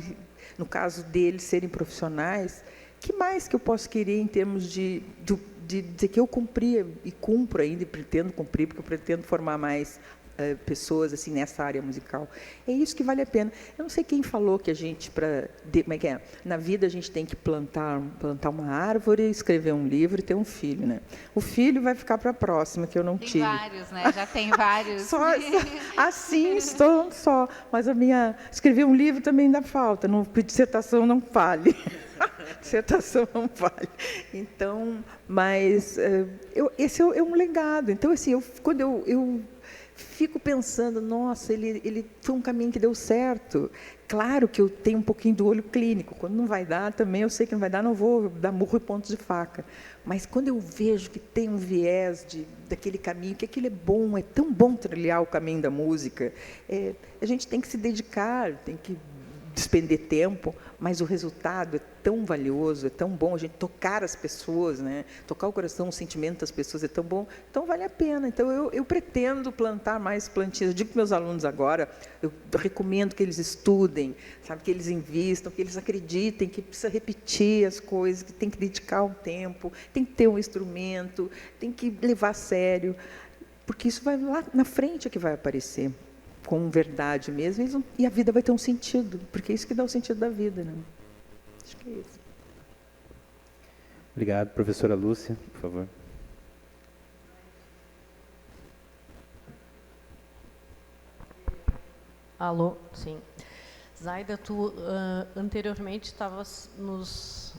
S2: no caso deles serem profissionais, que mais que eu posso querer em termos de dizer que eu cumpri e cumpro ainda e pretendo cumprir, porque eu pretendo formar mais pessoas assim nessa área musical. É isso que vale a pena. Eu não sei quem falou que a gente, como é que é? Na vida a gente tem que plantar uma árvore, escrever um livro e ter um filho, né? O filho vai ficar para a próxima, que eu não tive.
S3: Tem vários, né? Já tem vários.
S2: Assim estou só. Mas escrever um livro também dá falta. Dissertação não vale. Dissertação não vale. Então, mas esse é um legado. Então, assim, quando eu fico pensando, nossa, ele foi um caminho que deu certo. Claro que eu tenho um pouquinho do olho clínico. Quando não vai dar, também eu sei que não vai dar, não vou dar murro e pontos de faca. Mas quando eu vejo que tem um viés daquele caminho, que aquilo é bom, é tão bom trilhar o caminho da música, a gente tem que se dedicar, tem que despender tempo, mas o resultado é tão valioso, é tão bom a gente tocar as pessoas, né? Tocar o coração, o sentimento das pessoas é tão bom, então vale a pena. Então eu pretendo plantar mais plantinhas. Eu digo para meus alunos agora, eu recomendo que eles estudem, sabe, que eles invistam, que eles acreditem que precisa repetir as coisas, que tem que dedicar um tempo, tem que ter um instrumento, tem que levar a sério, porque isso vai lá na frente é que vai aparecer com verdade mesmo, e a vida vai ter um sentido, porque é isso que dá o sentido da vida, né? Acho que é isso.
S1: Obrigado. Professora Lúcia, por favor.
S4: Alô, sim. Zaida, tu anteriormente estavas nos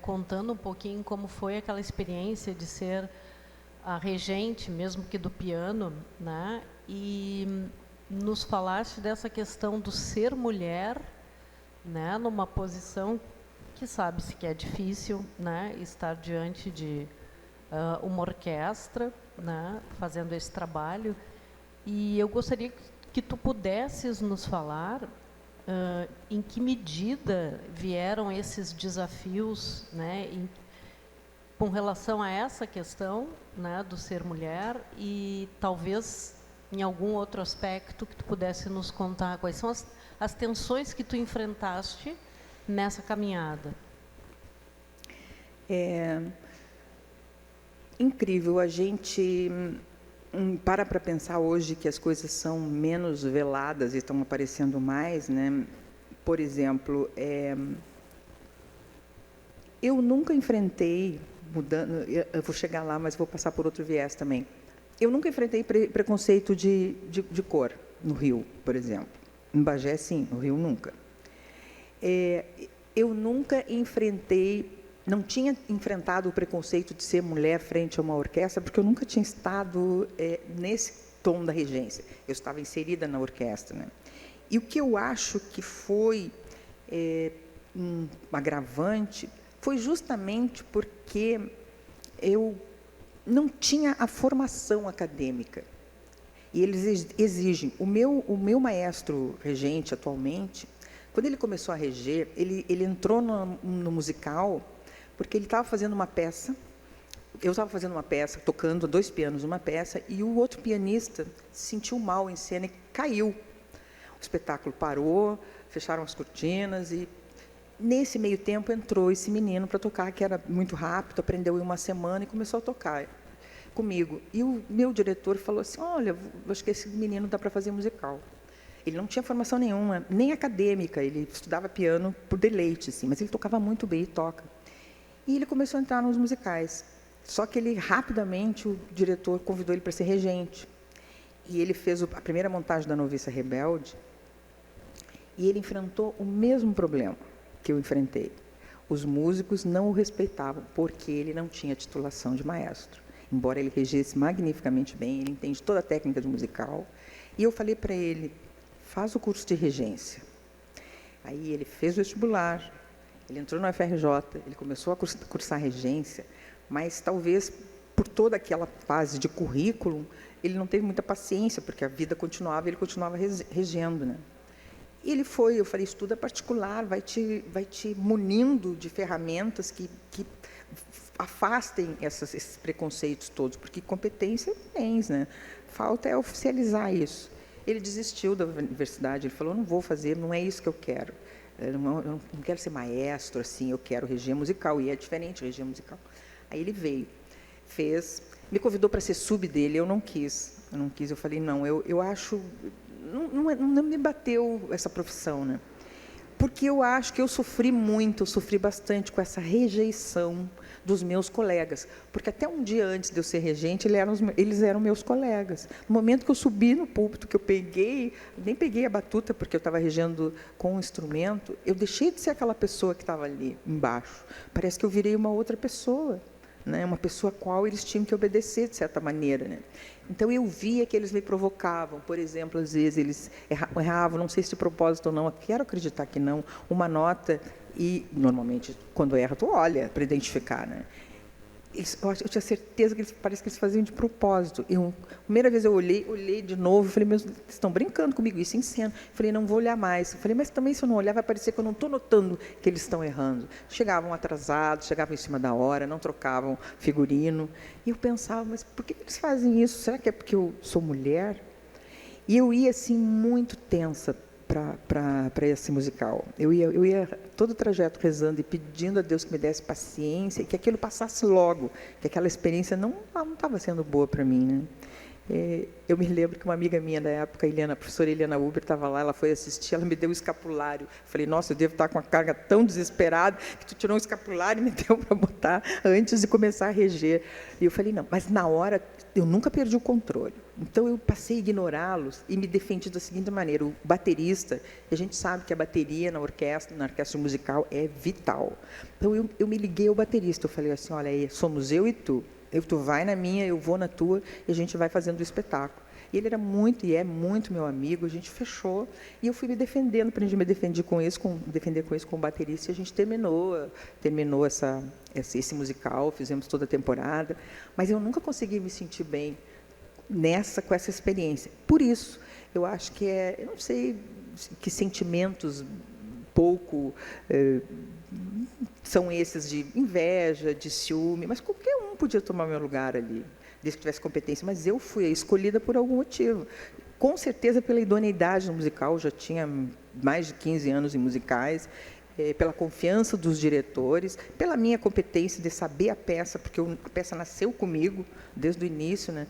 S4: contando um pouquinho como foi aquela experiência de ser a regente, mesmo que do piano, né? E nos falaste dessa questão do ser mulher, né, numa posição que sabe-se que é difícil, né, estar diante de uma orquestra, né, fazendo esse trabalho. E eu gostaria que tu pudesses nos falar em que medida vieram esses desafios, né, com relação a essa questão, né, do ser mulher, e talvez em algum outro aspecto que tu pudesse nos contar, quais são as tensões que tu enfrentaste nessa caminhada.
S2: É incrível, a gente para pensar hoje que as coisas são menos veladas e estão aparecendo mais, né? Por exemplo, eu nunca enfrentei, eu vou chegar lá, mas vou passar por outro viés também. Eu nunca enfrentei preconceito de cor no Rio, por exemplo. Em Bagé, sim, no Rio, nunca. Eu nunca não tinha enfrentado o preconceito de ser mulher frente a uma orquestra, porque eu nunca tinha estado nesse tom da regência. Eu estava inserida na orquestra, né? E o que eu acho que foi um agravante foi justamente porque eu não tinha a formação acadêmica. E eles exigem. O meu maestro regente, atualmente, quando ele começou a reger, ele entrou no musical porque ele estava fazendo uma peça, eu estava fazendo uma peça, tocando 2 pianos uma peça, e o outro pianista se sentiu mal em cena e caiu. O espetáculo parou, fecharam as cortinas e, nesse meio tempo, entrou esse menino para tocar, que era muito rápido, aprendeu em uma semana e começou a tocar comigo. E o meu diretor falou assim, olha, acho que esse menino dá para fazer musical. Ele não tinha formação nenhuma, nem acadêmica, ele estudava piano por deleite, assim, mas ele tocava muito bem e toca. E ele começou a entrar nos musicais. Só que ele, rapidamente, o diretor convidou ele para ser regente. E ele fez a primeira montagem da Noviça Rebelde, e ele enfrentou o mesmo problema que eu enfrentei. Os músicos não o respeitavam, porque ele não tinha titulação de maestro. Embora ele regesse magnificamente bem, ele entende toda a técnica de musical. E eu falei para ele, faz o curso de regência. Aí ele fez o vestibular, ele entrou no FRJ, ele começou a cursar regência, mas talvez por toda aquela fase de currículo, ele não teve muita paciência, porque a vida continuava e ele continuava regendo, né? E ele foi, eu falei, estuda particular, vai te munindo de ferramentas que afastem esses preconceitos todos, porque competência tens, né? Falta é oficializar isso. Ele desistiu da universidade, ele falou, não vou fazer, não é isso que eu quero. Eu não quero ser maestro, assim, eu quero regia musical, e é diferente regia musical. Aí ele veio, fez, me convidou para ser sub dele, eu não quis, eu falei, não, eu acho, não me bateu essa profissão, né? Porque eu acho que eu sofri bastante com essa rejeição dos meus colegas, porque até um dia antes de eu ser regente, eles eram meus colegas. No momento que eu subi no púlpito, que eu nem peguei a batuta, porque eu estava regendo com um instrumento, eu deixei de ser aquela pessoa que estava ali embaixo. Parece que eu virei uma outra pessoa, né? Uma pessoa a qual eles tinham que obedecer, de certa maneira, né? Então, eu via que eles me provocavam. Por exemplo, às vezes, eles erravam, não sei se de propósito ou não, eu quero acreditar que não, uma nota, e, normalmente, quando erra, tu olha para identificar, né? Eu tinha certeza que parece que eles faziam de propósito. A primeira vez eu olhei de novo, falei, eles estão brincando comigo, isso em cena. Falei, não vou olhar mais. Falei, mas também se eu não olhar, vai parecer que eu não estou notando que eles estão errando. Chegavam atrasados, chegavam em cima da hora, não trocavam figurino. E eu pensava, mas por que eles fazem isso? Será que é porque eu sou mulher? E eu ia, assim, muito tensa para esse musical. Eu ia todo o trajeto rezando e pedindo a Deus que me desse paciência e que aquilo passasse logo, que aquela experiência não estava sendo boa para mim, né? Eu me lembro que uma amiga minha da época, a professora Helena Uber, estava lá, ela foi assistir, ela me deu o escapulário. Falei, nossa, eu devo estar com a carga tão desesperada que tu tirou um escapulário e me deu para botar antes de começar a reger. E eu falei, não, mas na hora eu nunca perdi o controle. Então, eu passei a ignorá-los e me defendi da seguinte maneira, o baterista, a gente sabe que a bateria na orquestra musical é vital. Então, eu me liguei ao baterista, eu falei assim, olha, somos eu e tu. Tu vai na minha, eu vou na tua, e a gente vai fazendo o espetáculo. E ele era muito, e é muito meu amigo, a gente fechou, e eu fui me defendendo, aprendi a me defender com isso com o baterista, e a gente terminou esse musical, fizemos toda a temporada, mas eu nunca consegui me sentir bem com essa experiência. Por isso, eu acho que eu não sei que sentimentos são esses de inveja, de ciúme, mas qualquer um podia tomar meu lugar ali, desde que tivesse competência, mas eu fui escolhida por algum motivo. Com certeza pela idoneidade no musical, já tinha mais de 15 anos em musicais, pela confiança dos diretores, pela minha competência de saber a peça, porque a peça nasceu comigo desde o início, né?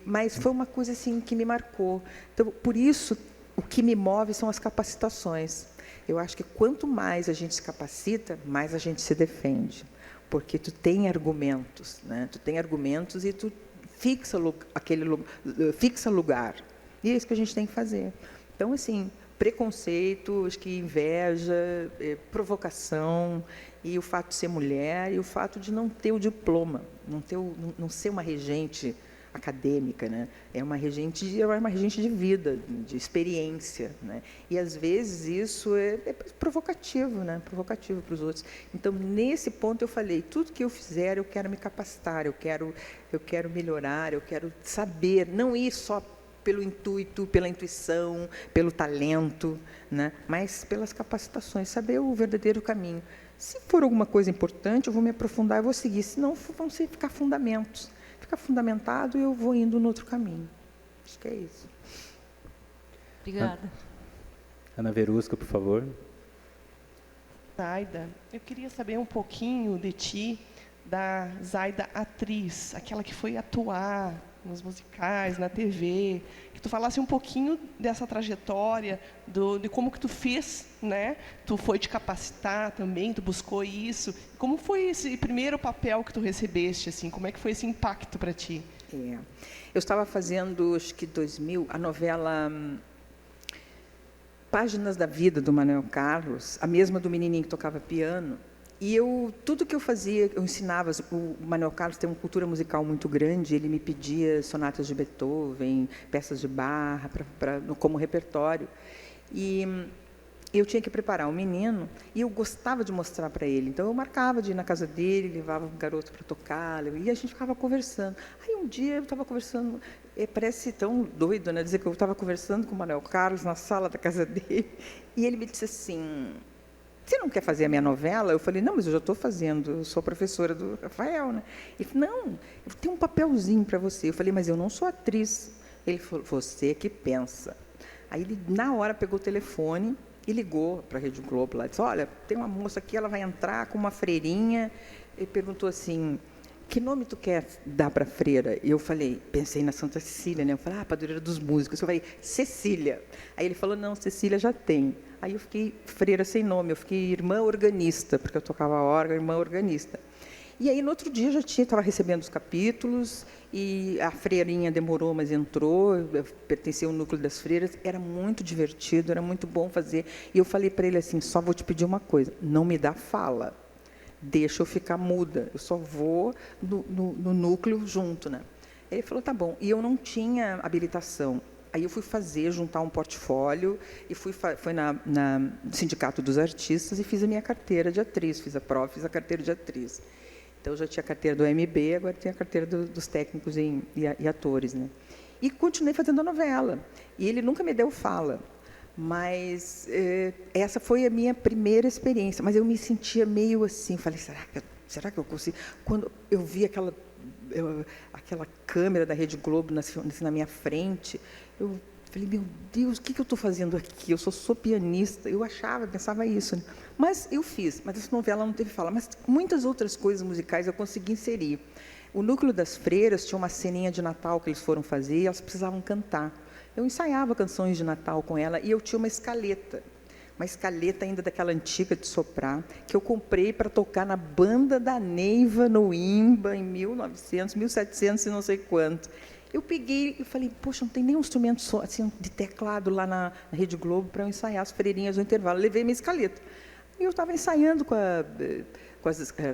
S2: Mas foi uma coisa assim que me marcou. Então, por isso, o que me move são as capacitações. Eu acho que quanto mais a gente se capacita, mais a gente se defende, porque tu tem argumentos, né? Tu tem argumentos e tu fixa lugar. E é isso que a gente tem que fazer. Então, assim, preconceito, acho que inveja, provocação, e o fato de ser mulher, e o fato de não ter o diploma, não ser uma regente acadêmica, né? É uma regente de vida, de experiência, né? E às vezes isso é provocativo, né? Provocativo para os outros. Então, nesse ponto eu falei, tudo que eu fizer, eu quero me capacitar, eu quero melhorar, eu quero saber, não ir só pelo intuito, pela intuição, pelo talento, né? Mas pelas capacitações, saber o verdadeiro caminho. Se for alguma coisa importante, eu vou me aprofundar, eu vou seguir, senão vão ficar fundamentos. Fica fundamentado e eu vou indo no outro caminho. Acho que é isso.
S4: Obrigada.
S1: Ana Verusca, por favor.
S5: Zaida, eu queria saber um pouquinho de ti, da Zaida atriz, aquela que foi atuar nos musicais, na TV, que tu falasse um pouquinho dessa trajetória, de como que tu fez, né? Tu foi te capacitar também, tu buscou isso. Como foi esse primeiro papel que tu recebeste, assim? Como é que foi esse impacto para ti?
S2: Eu estava fazendo, acho que 2000, a novela Páginas da Vida, do Manuel Carlos, a mesma do menininho que tocava piano. E tudo que eu fazia, eu ensinava. O Manuel Carlos tem uma cultura musical muito grande, ele me pedia sonatas de Beethoven, peças de Bach, como repertório. E eu tinha que preparar o menino, e eu gostava de mostrar para ele. Então, eu marcava de ir na casa dele, levava um garoto para tocar, e a gente ficava conversando. Aí, um dia, eu estava conversando, parece tão doido, né, dizer que eu estava conversando com o Manuel Carlos na sala da casa dele, e ele me disse assim: você não quer fazer a minha novela? Eu falei: não, mas eu já estou fazendo, eu sou professora do Rafael, né? Ele falou: não, eu tenho um papelzinho para você. Eu falei: mas eu não sou atriz. Ele falou: você que pensa. Aí ele, na hora, pegou o telefone e ligou para a Rede Globo lá, disse: olha, tem uma moça aqui, ela vai entrar com uma freirinha. Ele perguntou assim: que nome tu quer dar para a freira? E eu falei, pensei na Santa Cecília, né? Eu falei: padroeira dos músicos. Eu falei: Cecília. Aí ele falou: não, Cecília já tem. Aí eu fiquei freira sem nome, eu fiquei irmã organista, porque eu tocava órgão, irmã organista. E aí, no outro dia, eu já estava recebendo os capítulos, e a freirinha demorou, mas entrou, eu pertencia ao núcleo das freiras, era muito divertido, era muito bom fazer. E eu falei para ele assim: só vou te pedir uma coisa, não me dá fala, deixa eu ficar muda, eu só vou no núcleo junto, né? Ele falou: tá bom. E eu não tinha habilitação. Aí eu fui juntar um portfólio, e fui no Sindicato dos Artistas e fiz a minha carteira de atriz, fiz a carteira de atriz. Então, eu já tinha a carteira do OMB, agora tenho a carteira dos técnicos e atores, né? E continuei fazendo a novela. E ele nunca me deu fala, mas essa foi a minha primeira experiência. Mas eu me sentia meio assim, falei: será que eu consigo? Quando eu vi aquela câmera da Rede Globo na minha frente, eu falei: meu Deus, o que eu estou fazendo aqui? Eu sou pianista. Eu pensava isso, né? Mas eu fiz. Mas essa novela não teve fala. Mas muitas outras coisas musicais eu consegui inserir. O núcleo das freiras tinha uma ceninha de Natal que eles foram fazer, e elas precisavam cantar. Eu ensaiava canções de Natal com ela, e eu tinha uma escaleta ainda daquela antiga de soprar, que eu comprei para tocar na banda da Neiva, no IMBA, em 1900, 1700 e não sei quanto. Eu peguei e falei: poxa, não tem nenhum instrumento assim, de teclado lá na Rede Globo para eu ensaiar as freirinhas no intervalo. Levei minha escaleta. E eu estava ensaiando com a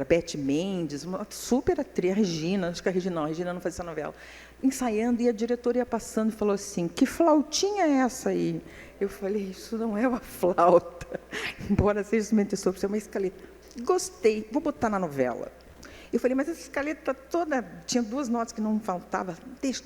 S2: Beth Mendes, uma super atriz, a Regina, acho que a Regina não fazia essa novela, ensaiando, e a diretora ia passando e falou assim: que flautinha é essa aí? Eu falei: isso não é uma flauta, embora seja instrumento de sopro, isso é uma escaleta. Gostei, vou botar na novela. Eu falei: mas essa escaleta toda, tinha 2 notas que não faltavam, deixa.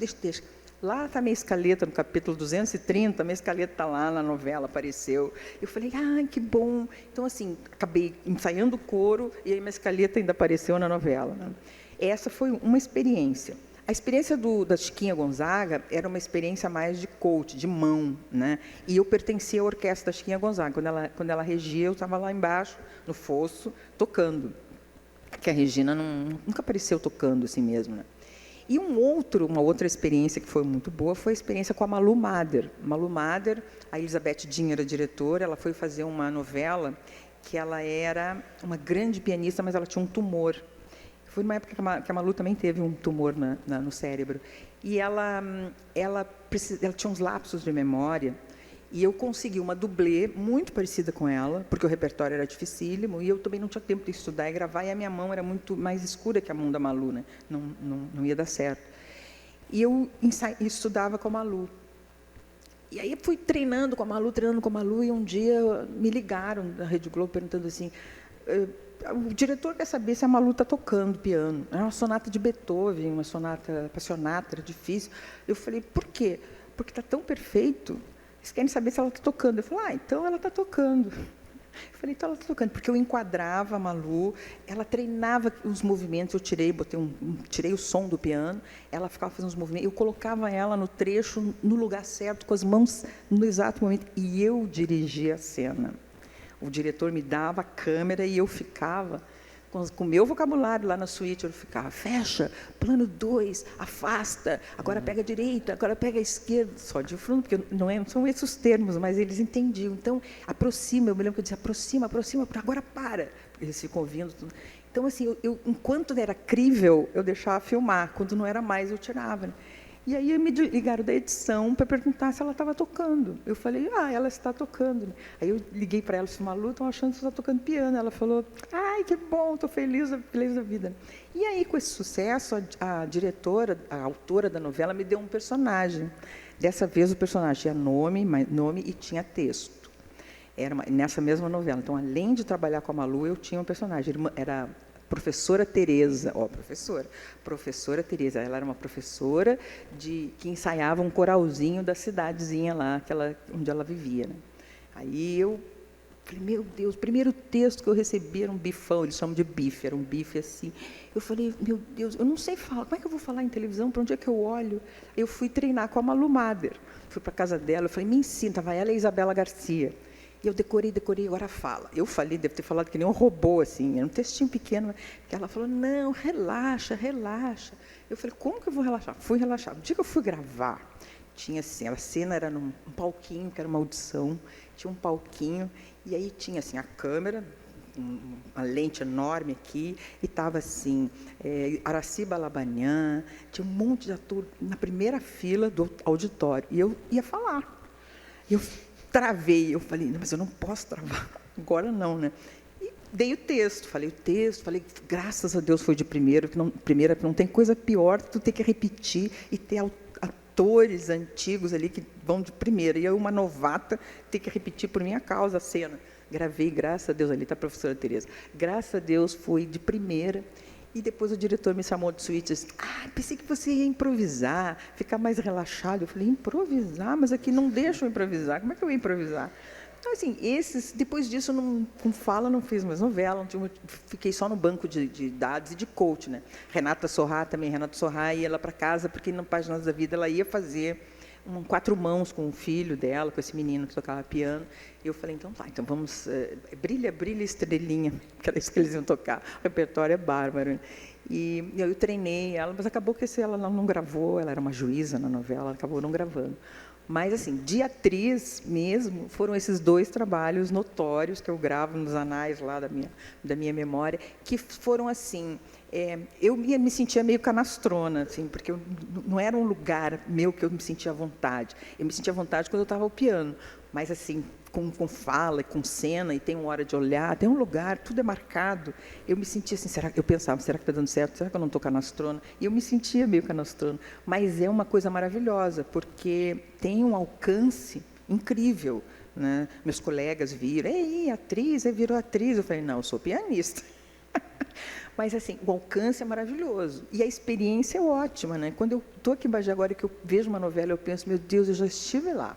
S2: Lá está a minha escaleta, no capítulo 230, a minha escaleta está lá na novela, apareceu. Eu falei: que bom. Então, assim, acabei ensaiando o coro, e aí minha escaleta ainda apareceu na novela, né? Essa foi uma experiência. A experiência da Chiquinha Gonzaga era uma experiência mais de coach, de mão, né? E eu pertencia à orquestra da Chiquinha Gonzaga. Quando ela regia, eu estava lá embaixo, no fosso, tocando. Que a Regina nunca apareceu tocando assim mesmo, né? E uma outra experiência que foi muito boa foi a experiência com a Malu Mader. Malu Mader, a Elizabeth Din era diretora, ela foi fazer uma novela que ela era uma grande pianista, mas ela tinha um tumor. Foi numa época que a Malu também teve um tumor no cérebro. E ela tinha uns lapsos de memória, e eu consegui uma dublê muito parecida com ela, porque o repertório era dificílimo, e eu também não tinha tempo de estudar e gravar, e a minha mão era muito mais escura que a mão da Malu, né? Não ia dar certo. E eu estudava com a Malu. E aí eu fui treinando com a Malu, e um dia me ligaram da Rede Globo perguntando assim: o diretor quer saber se a Malu está tocando piano. Era uma sonata de Beethoven, uma sonata passionata, era difícil. Eu falei: por quê? porque está tão perfeito, eles querem saber se ela está tocando. Eu falei, então ela está tocando. Eu falei, então ela está tocando, porque eu enquadrava a Malu, ela treinava os movimentos, eu tirei o som do piano, ela ficava fazendo os movimentos, eu colocava ela no trecho, no lugar certo, com as mãos no exato momento, e eu dirigia a cena. O diretor me dava a câmera e eu ficava com o meu vocabulário lá na suíte, eu ficava, fecha, plano 2, afasta, agora pega a direita, agora pega a esquerda, só de frente, porque não são esses os termos, mas eles entendiam. Então, aproxima, eu me lembro que eu dizia, aproxima, agora para, porque eles ficam ouvindo tudo. Então, assim, enquanto era crível, eu deixava filmar, quando não era mais, eu tirava. Né? E aí me ligaram da edição para perguntar se ela estava tocando. Eu falei, ela está tocando. Aí eu liguei para ela e disse, Malu, estão achando que você está tocando piano. Ela falou, ai, que bom, estou feliz da vida. E aí, com esse sucesso, a diretora, a autora da novela, me deu um personagem. Dessa vez, o personagem tinha nome e tinha texto. Era nessa mesma novela. Então, além de trabalhar com a Malu, eu tinha um personagem. Era professora Tereza, professora Tereza, ela era uma professora que ensaiava um coralzinho da cidadezinha lá, onde ela vivia. Né? Aí eu falei, meu Deus, o primeiro texto que eu recebi era um bifão, eles chamam de bife, era um bife assim. Eu falei, meu Deus, eu não sei falar, como é que eu vou falar em televisão, para onde é que eu olho? Eu fui treinar com a Malu Mader, fui para a casa dela, eu falei, me ensina, estava ela e a Isabela Garcia. E eu decorei, agora fala. Eu falei, devo ter falado que nem um robô, assim, era um textinho pequeno, que ela falou, não, relaxa. Eu falei, como que eu vou relaxar? Fui relaxar. O dia que eu fui gravar, tinha assim, a cena era num palquinho, que era uma audição, tinha um palquinho, e aí tinha assim, a câmera, uma lente enorme aqui, e estava assim, Araci Balabanian, tinha um monte de ator na primeira fila do auditório, e eu ia falar. E eu travei, eu falei, mas eu não posso travar, agora não, né? E dei o texto, falei, graças a Deus foi de primeira, porque não tem coisa pior que tu ter que repetir e ter atores antigos ali que vão de primeira, e eu, uma novata, ter que repetir por minha causa a cena. Gravei, graças a Deus, ali está a professora Tereza, graças a Deus foi de primeira. E depois o diretor me chamou de suíte e disse, pensei que você ia improvisar, ficar mais relaxado. Eu falei, improvisar? Mas aqui não deixam improvisar. Como é que eu ia improvisar? Então, assim, depois disso, com fala, não fiz mais novela, fiquei só no banco de dados e de coach. Né? Renata Sorrá ia lá para casa, porque no Páginas da Vida ela ia fazer 4 mãos com o filho dela, com esse menino que tocava piano. E eu falei, então vamos, brilha, estrelinha, que era isso que eles iam tocar. O repertório é bárbaro. E eu treinei ela, mas acabou que ela não gravou, ela era uma juíza na novela, ela acabou não gravando. Mas, assim, de atriz mesmo, foram esses 2 trabalhos notórios que eu gravo nos anais lá da minha memória, que foram, assim, eu me sentia meio canastrona, assim, porque não era um lugar meu que eu me sentia à vontade. Eu me sentia à vontade quando eu estava ao piano, mas, assim, com fala, com cena, e tem uma hora de olhar, tem um lugar, tudo é marcado. Eu me sentia assim, eu pensava, será que está dando certo? Será que eu não estou canastrona? E eu me sentia meio canastrona. Mas é uma coisa maravilhosa, porque tem um alcance incrível. Né? Meus colegas viram, ei, atriz, virou atriz. Eu falei, não, eu sou pianista. Mas, assim, o alcance é maravilhoso. E a experiência é ótima. Né? Quando eu estou aqui em Bagé agora, que eu vejo uma novela, eu penso, meu Deus, eu já estive lá.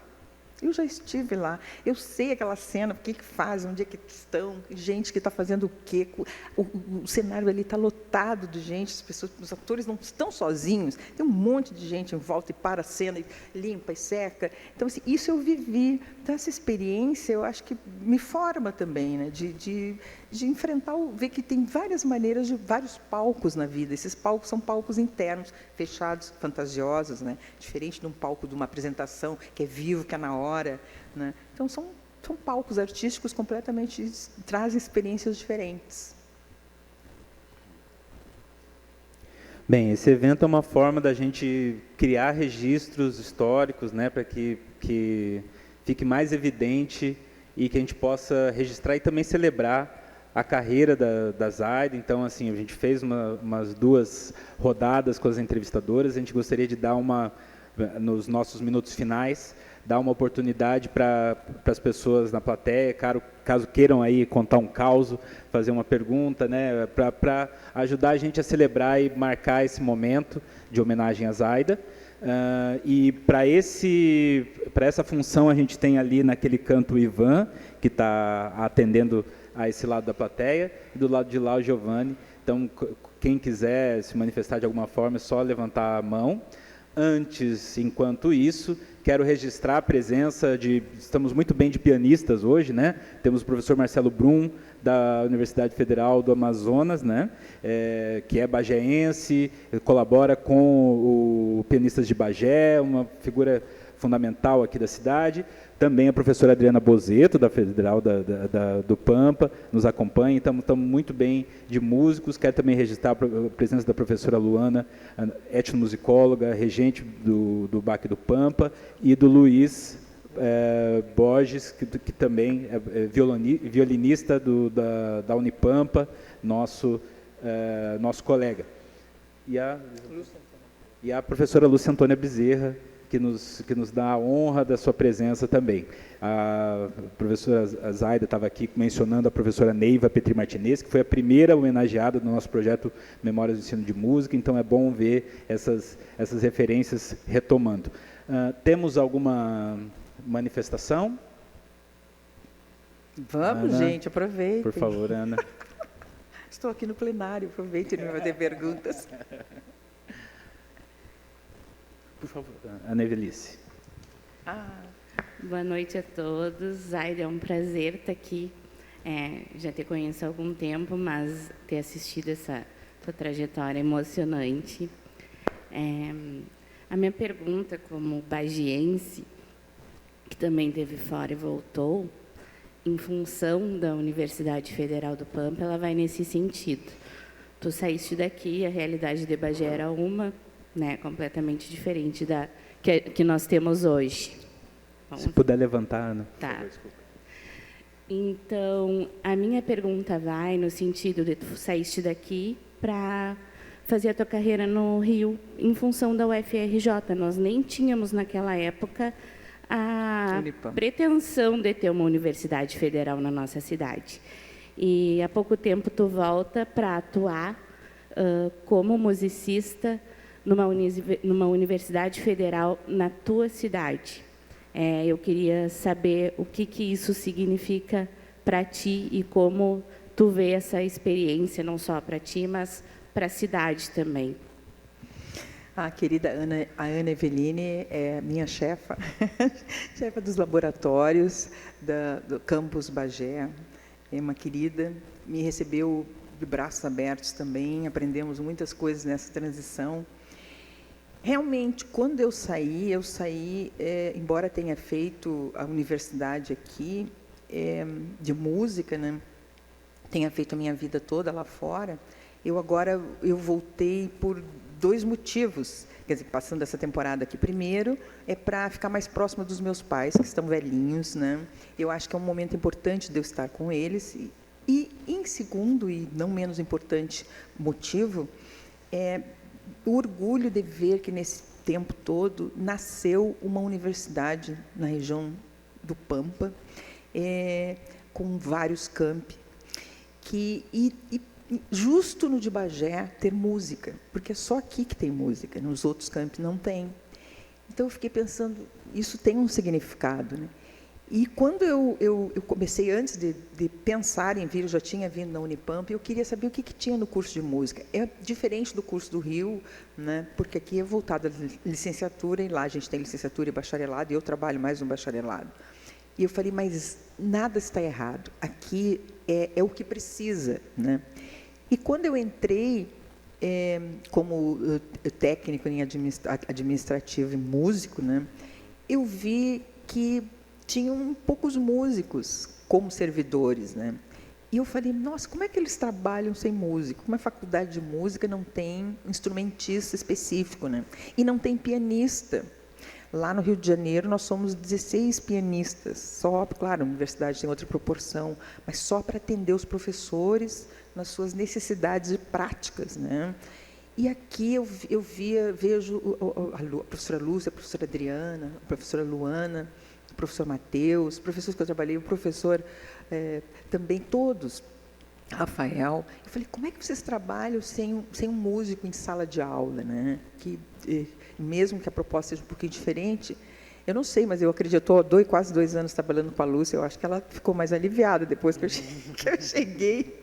S2: Eu já estive lá, eu sei aquela cena, o que fazem, onde é que estão, gente que está fazendo o quê, o cenário ali está lotado de gente, os atores não estão sozinhos, tem um monte de gente em volta e para a cena, e limpa e seca. Então, assim, isso eu vivi. Então, essa experiência, eu acho que me forma também, né, de enfrentar, ver que tem várias maneiras, de vários palcos na vida. Esses palcos são palcos internos, fechados, fantasiosos, né, diferente de um palco de uma apresentação que é vivo, que é na hora. Né? Então, são palcos artísticos completamente, trazem experiências diferentes.
S1: Bem, esse evento é uma forma da gente criar registros históricos, né, para que fique mais evidente e que a gente possa registrar e também celebrar a carreira da Zaida. Então, assim, a gente fez umas 2 rodadas com as entrevistadoras, a gente gostaria de dar nos nossos minutos finais, dar uma oportunidade para as pessoas na plateia, caso queiram aí contar um caos, fazer uma pergunta, né, para ajudar a gente a celebrar e marcar esse momento de homenagem à Zaida. E para essa função a gente tem ali naquele canto o Ivan, que está atendendo a esse lado da plateia, e do lado de lá o Giovanni. Então, quem quiser se manifestar de alguma forma, é só levantar a mão. Antes, enquanto isso, quero registrar a presença estamos muito bem de pianistas hoje, né? Temos o professor Marcelo Brum, da Universidade Federal do Amazonas, né? Que é bagéense, colabora com o Pianistas de Bagé, uma figura fundamental aqui da cidade. Também a professora Adriana Bozeto, da Federal do Pampa, nos acompanha. Estamos muito bem de músicos. Quero também registrar a presença da professora Luana, etnomusicóloga, regente do BAC do Pampa, e do Luiz Borges, que também é violinista da Unipampa, nosso colega. E a professora Lúcia Antônia Bezerra, que nos dá a honra da sua presença também. A professora Zaida estava aqui mencionando a professora Neiva Petri Martinez, que foi a primeira homenageada no nosso projeto Memórias do Ensino de Música, então é bom ver essas referências retomando. Temos alguma manifestação?
S2: Vamos,
S1: Ana,
S2: gente, aproveitem.
S1: por favor, Ana.
S2: Estou aqui no plenário, aproveitem para fazer perguntas.
S1: Por favor, Ana Evelice.
S7: Boa noite a todos. Zaida, é um prazer estar aqui. Já te conheço há algum tempo, mas ter assistido essa tua trajetória emocionante. A minha pergunta, como bagiense, que também esteve fora e voltou, em função da Universidade Federal do Pampa, ela vai nesse sentido. Tu saíste daqui, a realidade de Bagé era uma, né, completamente diferente da que nós temos hoje.
S1: Se puder levantar, Ana.
S7: Tá. Então, a minha pergunta vai no sentido de tu saíste daqui para fazer a tua carreira no Rio em função da UFRJ. Nós nem tínhamos naquela época a
S2: Unipam.
S7: pretensão de ter uma universidade federal na nossa cidade. E há pouco tempo tu volta para atuar como musicista numa universidade federal na tua cidade. Eu queria saber o que isso significa para ti e como tu vê essa experiência, não só para ti, mas para a cidade também.
S2: A querida a Ana Eveline é minha chefa, chefa dos laboratórios do campus Bagé. É uma querida, me recebeu de braços abertos também, aprendemos muitas coisas nessa transição. Realmente, quando eu saí, embora tenha feito a universidade aqui de música, né, tenha feito a minha vida toda lá fora, eu voltei por 2 motivos. Quer dizer, passando essa temporada aqui, primeiro, é para ficar mais próxima dos meus pais, que estão velhinhos, né? Eu acho que é um momento importante de eu estar com eles. E em segundo, e não menos importante motivo, o orgulho de ver que, nesse tempo todo, nasceu uma universidade na região do Pampa, com vários campi, justo no de Bagé ter música, porque é só aqui que tem música, nos outros campi não tem. Então, eu fiquei pensando, isso tem um significado, né? E quando eu comecei, antes de pensar em vir, eu já tinha vindo na Unipampa, eu queria saber o que tinha no curso de música. É diferente do curso do Rio, né, porque aqui é voltado à licenciatura, e lá a gente tem licenciatura e bacharelado, e eu trabalho mais no bacharelado. E eu falei, mas nada está errado, aqui é o que precisa, né? E quando eu entrei como técnico em administrativo e músico, né, eu vi que tinham poucos músicos como servidores, né? E eu falei, nossa, como é que eles trabalham sem músico? Como a faculdade de música não tem instrumentista específico, né? E não tem pianista. Lá no Rio de Janeiro, nós somos 16 pianistas, só, claro, a universidade tem outra proporção, mas só para atender os professores nas suas necessidades práticas, né? E aqui eu vejo a professora Lúcia, a professora Adriana, a professora Luana, o professor Mateus, os professores que eu trabalhei, o professor também, todos, Rafael. Eu falei, como é que vocês trabalham sem um músico em sala de aula, né? Que mesmo que a proposta seja um pouquinho diferente, eu não sei, mas eu acredito, eu estou quase 2 anos trabalhando com a Lúcia, eu acho que ela ficou mais aliviada depois que eu cheguei.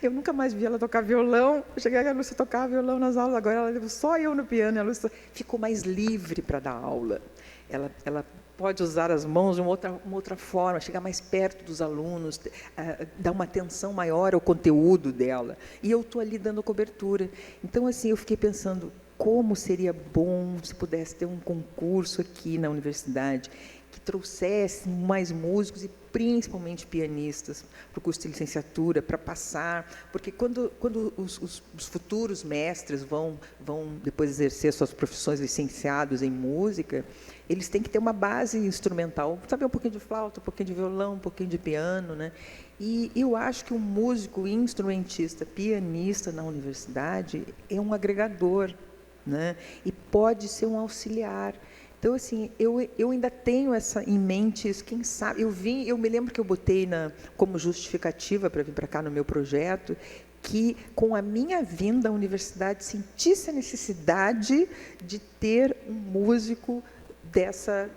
S2: Eu nunca mais vi ela tocar violão. Eu cheguei, a Lúcia tocava violão nas aulas, agora ela levou só eu no piano, e a Lúcia ficou mais livre para dar aula. Ela pode usar as mãos de uma outra forma, chegar mais perto dos alunos, dar uma atenção maior ao conteúdo dela. E eu estou ali dando cobertura. Então, assim, eu fiquei pensando, como seria bom se pudesse ter um concurso aqui na universidade que trouxesse mais músicos e principalmente pianistas para o curso de licenciatura, para passar, porque quando os futuros mestres vão depois exercer suas profissões, licenciados em música, eles têm que ter uma base instrumental, saber um pouquinho de flauta, um pouquinho de violão, um pouquinho de piano, né? E eu acho que um músico instrumentista, pianista na universidade é um agregador, né? E pode ser um auxiliar. Então, assim, eu ainda tenho essa em mente, isso, quem sabe, eu me lembro que eu botei como justificativa para vir para cá no meu projeto, que com a minha vinda à universidade sentisse a necessidade de ter um músico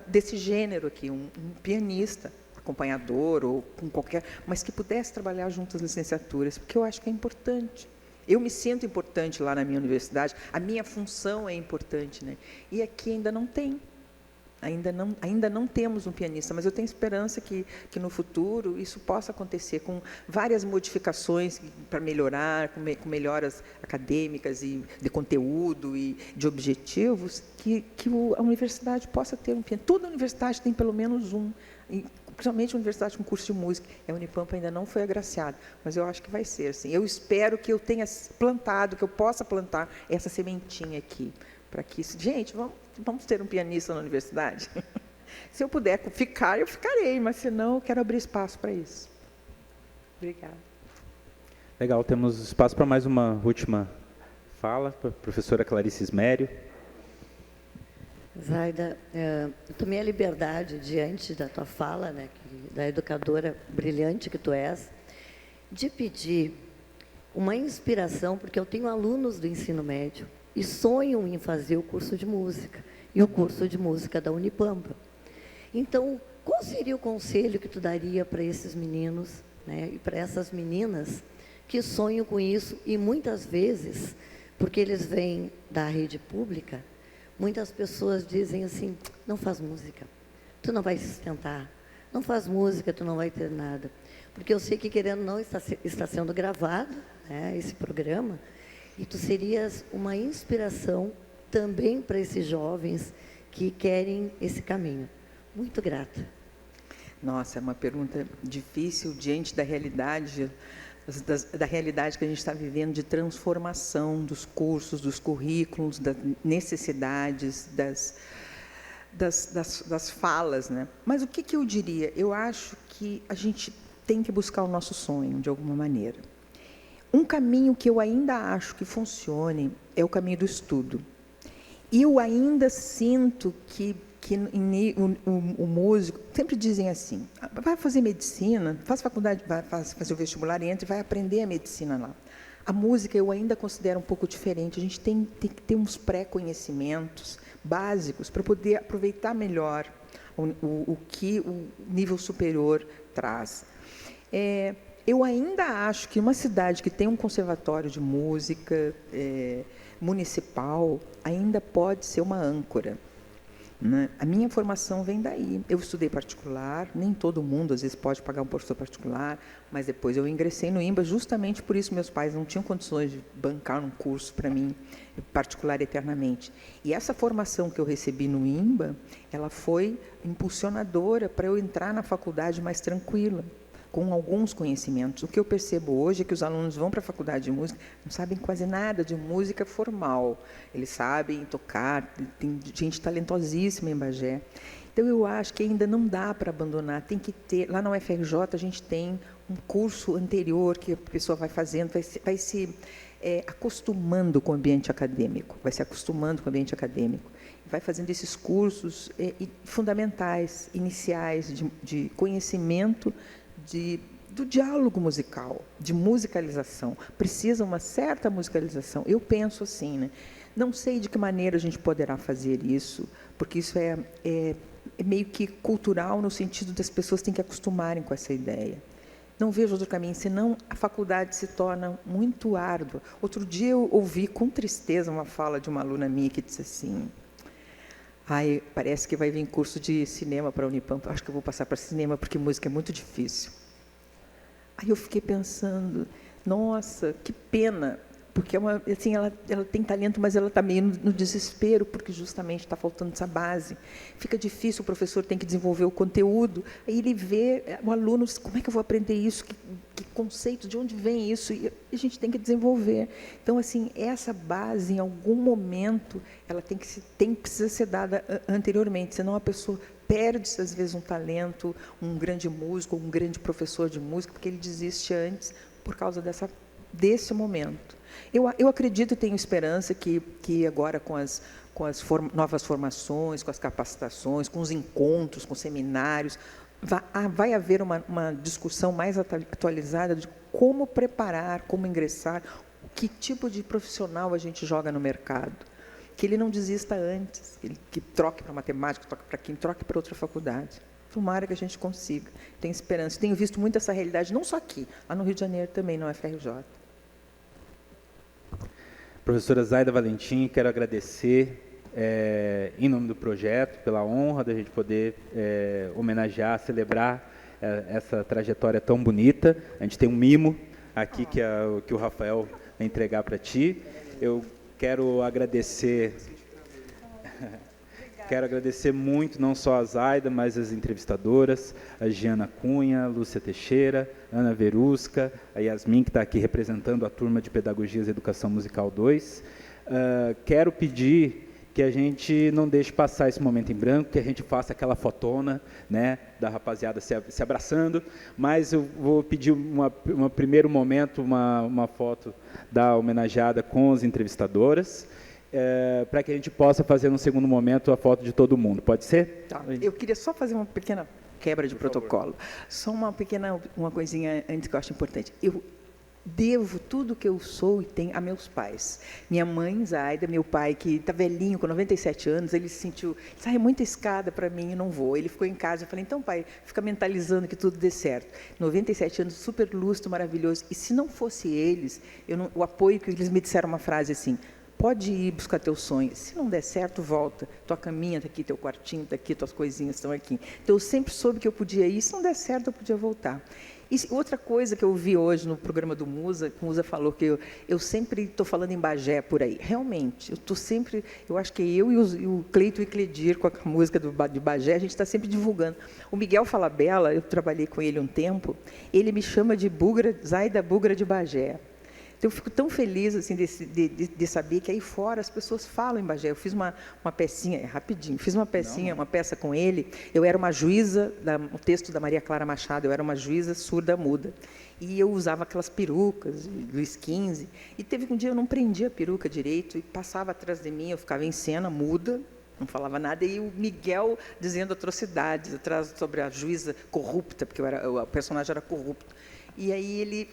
S2: desse gênero aqui, um pianista, acompanhador ou com qualquer, mas que pudesse trabalhar junto às licenciaturas, porque eu acho que é importante. Eu me sinto importante lá na minha universidade, a minha função é importante, né? E aqui ainda não tem. Ainda não temos um pianista, mas eu tenho esperança que no futuro isso possa acontecer, com várias modificações para melhorar, com melhoras acadêmicas e de conteúdo e de objetivos, que a universidade possa ter um pianista. Toda universidade tem pelo menos um, principalmente a universidade com curso de música. A Unipampa ainda não foi agraciada, mas eu acho que vai ser assim. Eu espero que eu tenha plantado, que eu possa plantar essa sementinha aqui, para que isso... Gente, vamos ter um pianista na universidade? Se eu puder ficar, eu ficarei, mas se não, eu quero abrir espaço para isso. Obrigada.
S1: Legal, temos espaço para mais uma última fala, para a professora Clarice Ismério.
S8: Zaida, eu tomei a liberdade, diante da tua fala, né, da educadora brilhante que tu és, de pedir uma inspiração, porque eu tenho alunos do ensino médio e sonham em fazer o curso de música, e o curso de música da Unipampa. Então, qual seria o conselho que tu daria para esses meninos, né, e para essas meninas que sonham com isso, e muitas vezes, porque eles vêm da rede pública, muitas pessoas dizem assim, não faz música, tu não vai se sustentar, não faz música, tu não vai ter nada. Porque eu sei que, querendo ou não, está sendo gravado, né, esse programa, e tu serias uma inspiração também para esses jovens que querem esse caminho. Muito grata.
S2: Nossa, é uma pergunta difícil diante da realidade, da realidade que a gente está vivendo, de transformação dos cursos, dos currículos, das necessidades, das falas, né? Mas o que eu diria? Eu acho que a gente tem que buscar o nosso sonho, de alguma maneira. Um caminho que eu ainda acho que funcione é o caminho do estudo. E eu ainda sinto que o músico, sempre dizem assim, vai fazer medicina, faz faculdade, vai fazer o vestibular, entra e vai aprender a medicina lá. A música eu ainda considero um pouco diferente, a gente tem que ter uns pré-conhecimentos básicos para poder aproveitar melhor o que o nível superior traz. Eu ainda acho que uma cidade que tem um conservatório de música municipal ainda pode ser uma âncora, né? A minha formação vem daí. Eu estudei particular, nem todo mundo às vezes pode pagar um professor particular, mas depois eu ingressei no IMBA, justamente por isso meus pais não tinham condições de bancar um curso para mim particular eternamente. E essa formação que eu recebi no IMBA, ela foi impulsionadora para eu entrar na faculdade mais tranquila, com alguns conhecimentos. O que eu percebo hoje é que os alunos vão para a faculdade de música, não sabem quase nada de música formal. Eles sabem tocar, tem gente talentosíssima em Bagé. Então, eu acho que ainda não dá para abandonar, tem que ter... Lá na UFRJ, a gente tem um curso anterior que a pessoa vai fazendo, vai se acostumando com o ambiente acadêmico, vai fazendo esses cursos fundamentais, iniciais, de conhecimento do diálogo musical, de musicalização. Precisa uma certa musicalização. Eu penso assim, né? Não sei de que maneira a gente poderá fazer isso, porque isso é meio que cultural, no sentido das pessoas têm que acostumarem com essa ideia. Não vejo outro caminho, senão a faculdade se torna muito árdua. Outro dia eu ouvi com tristeza uma fala de uma aluna minha que disse assim: ai, parece que vai vir curso de cinema para a Unipamp, acho que eu vou passar para cinema, porque música é muito difícil. Aí eu fiquei pensando, nossa, que pena, porque assim, ela tem talento, mas ela está meio no desespero, porque justamente está faltando essa base. Fica difícil, o professor tem que desenvolver o conteúdo, aí ele vê o aluno, como é que eu vou aprender isso, que conceito, de onde vem isso, e a gente tem que desenvolver. Então, assim, essa base, em algum momento, ela precisa ser dada anteriormente, senão a pessoa perde-se, às vezes, um talento, um grande músico, um grande professor de música, porque ele desiste antes por causa desse momento. Eu acredito e tenho esperança que agora, com as novas formações, com as capacitações, com os encontros, com os seminários, vai haver uma discussão mais atualizada de como preparar, como ingressar, que tipo de profissional a gente joga no mercado. Que ele não desista antes, que troque para matemática, troque para química, troque para outra faculdade. Tomara que a gente consiga. Tenho esperança. Tenho visto muito essa realidade, não só aqui, lá no Rio de Janeiro também, no UFRJ.
S1: Professora Zaida Valentim, quero agradecer, em nome do projeto, pela honra da gente poder homenagear, celebrar essa trajetória tão bonita. A gente tem um mimo aqui que o Rafael vai entregar para ti. Eu quero agradecer muito, não só a Zaida, mas as entrevistadoras, a Giana Cunha, Lúcia Teixeira, Ana Verusca, a Yasmin, que está aqui representando a turma de Pedagogias e Educação Musical 2. Quero pedir que a gente não deixe passar esse momento em branco, que a gente faça aquela fotona, né, da rapaziada se abraçando, mas eu vou pedir um primeiro momento, uma foto da homenageada com as entrevistadoras, para que a gente possa fazer no segundo momento a foto de todo mundo. Pode ser?
S2: Tá. Eu queria só fazer uma pequena quebra de protocolo. Só uma coisinha antes que eu acho importante. Eu devo tudo que eu sou e tenho a meus pais. Minha mãe, Zaida, meu pai, que está velhinho, com 97 anos, ele se sentiu, sai muita escada para mim e não vou. Ele ficou em casa, eu falei, então, pai, fica mentalizando que tudo dê certo. 97 anos, super lustro, maravilhoso. E se não fosse eles, o apoio que eles me disseram uma frase assim: pode ir buscar teu sonho. Se não der certo, volta. Tua caminha está aqui, teu quartinho está aqui, tuas coisinhas estão aqui. Então, eu sempre soube que eu podia ir. Se não der certo, eu podia voltar. E outra coisa que eu vi hoje no programa do Musa, que o Musa falou que eu sempre estou falando em Bagé por aí. Realmente, eu acho que eu e o Cleito e Cledir, com a música de Bagé, a gente está sempre divulgando. O Miguel Falabella, eu trabalhei com ele um tempo, ele me chama de Zaida Bugra de Bagé. Então, eu fico tão feliz assim, de saber que aí fora as pessoas falam em Bagé. Eu fiz uma pecinha, rapidinho, uma peça com ele. Eu era uma juíza, o texto da Maria Clara Machado, eu era uma juíza surda-muda. E eu usava aquelas perucas, Luiz XV. E teve um dia eu não prendia a peruca direito e passava atrás de mim, eu ficava em cena, muda, não falava nada, e o Miguel dizendo atrocidades atrás sobre a juíza corrupta, porque o personagem era corrupto. E aí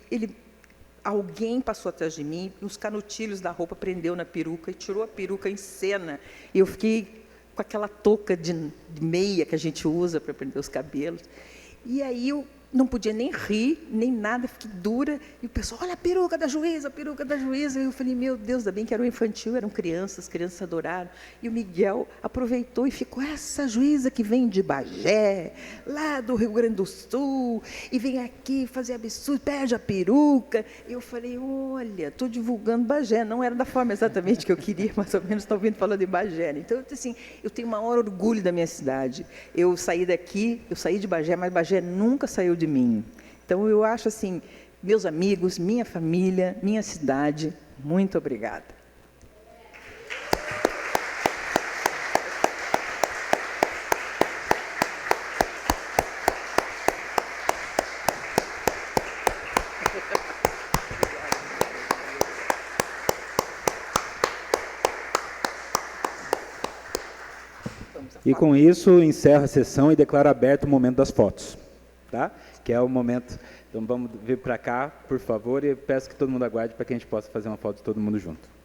S2: alguém passou atrás de mim, os canutilhos da roupa prendeu na peruca e tirou a peruca em cena. E eu fiquei com aquela touca de meia que a gente usa para prender os cabelos. E aí eu não podia nem rir, nem nada, fiquei dura. E o pessoal, olha a peruca da juíza, a peruca da juíza. E eu falei, meu Deus, ainda bem que era um infantil, eram crianças adoraram. E o Miguel aproveitou e ficou, essa juíza que vem de Bagé, lá do Rio Grande do Sul, e vem aqui fazer absurdo, perde a peruca. E eu falei, olha, estou divulgando Bagé. Não era da forma exatamente que eu queria, mais ou menos, estou ouvindo falando de Bagé. Então, assim, eu tenho o maior orgulho da minha cidade. Eu saí de Bagé, mas Bagé nunca saiu de mim. Então, eu acho assim, meus amigos, minha família, minha cidade, muito obrigada.
S1: E com isso, encerro a sessão e declaro aberto o momento das fotos. tá? Que é o momento. Então vamos vir para cá, por favor, e peço que todo mundo aguarde para que a gente possa fazer uma foto de todo mundo junto.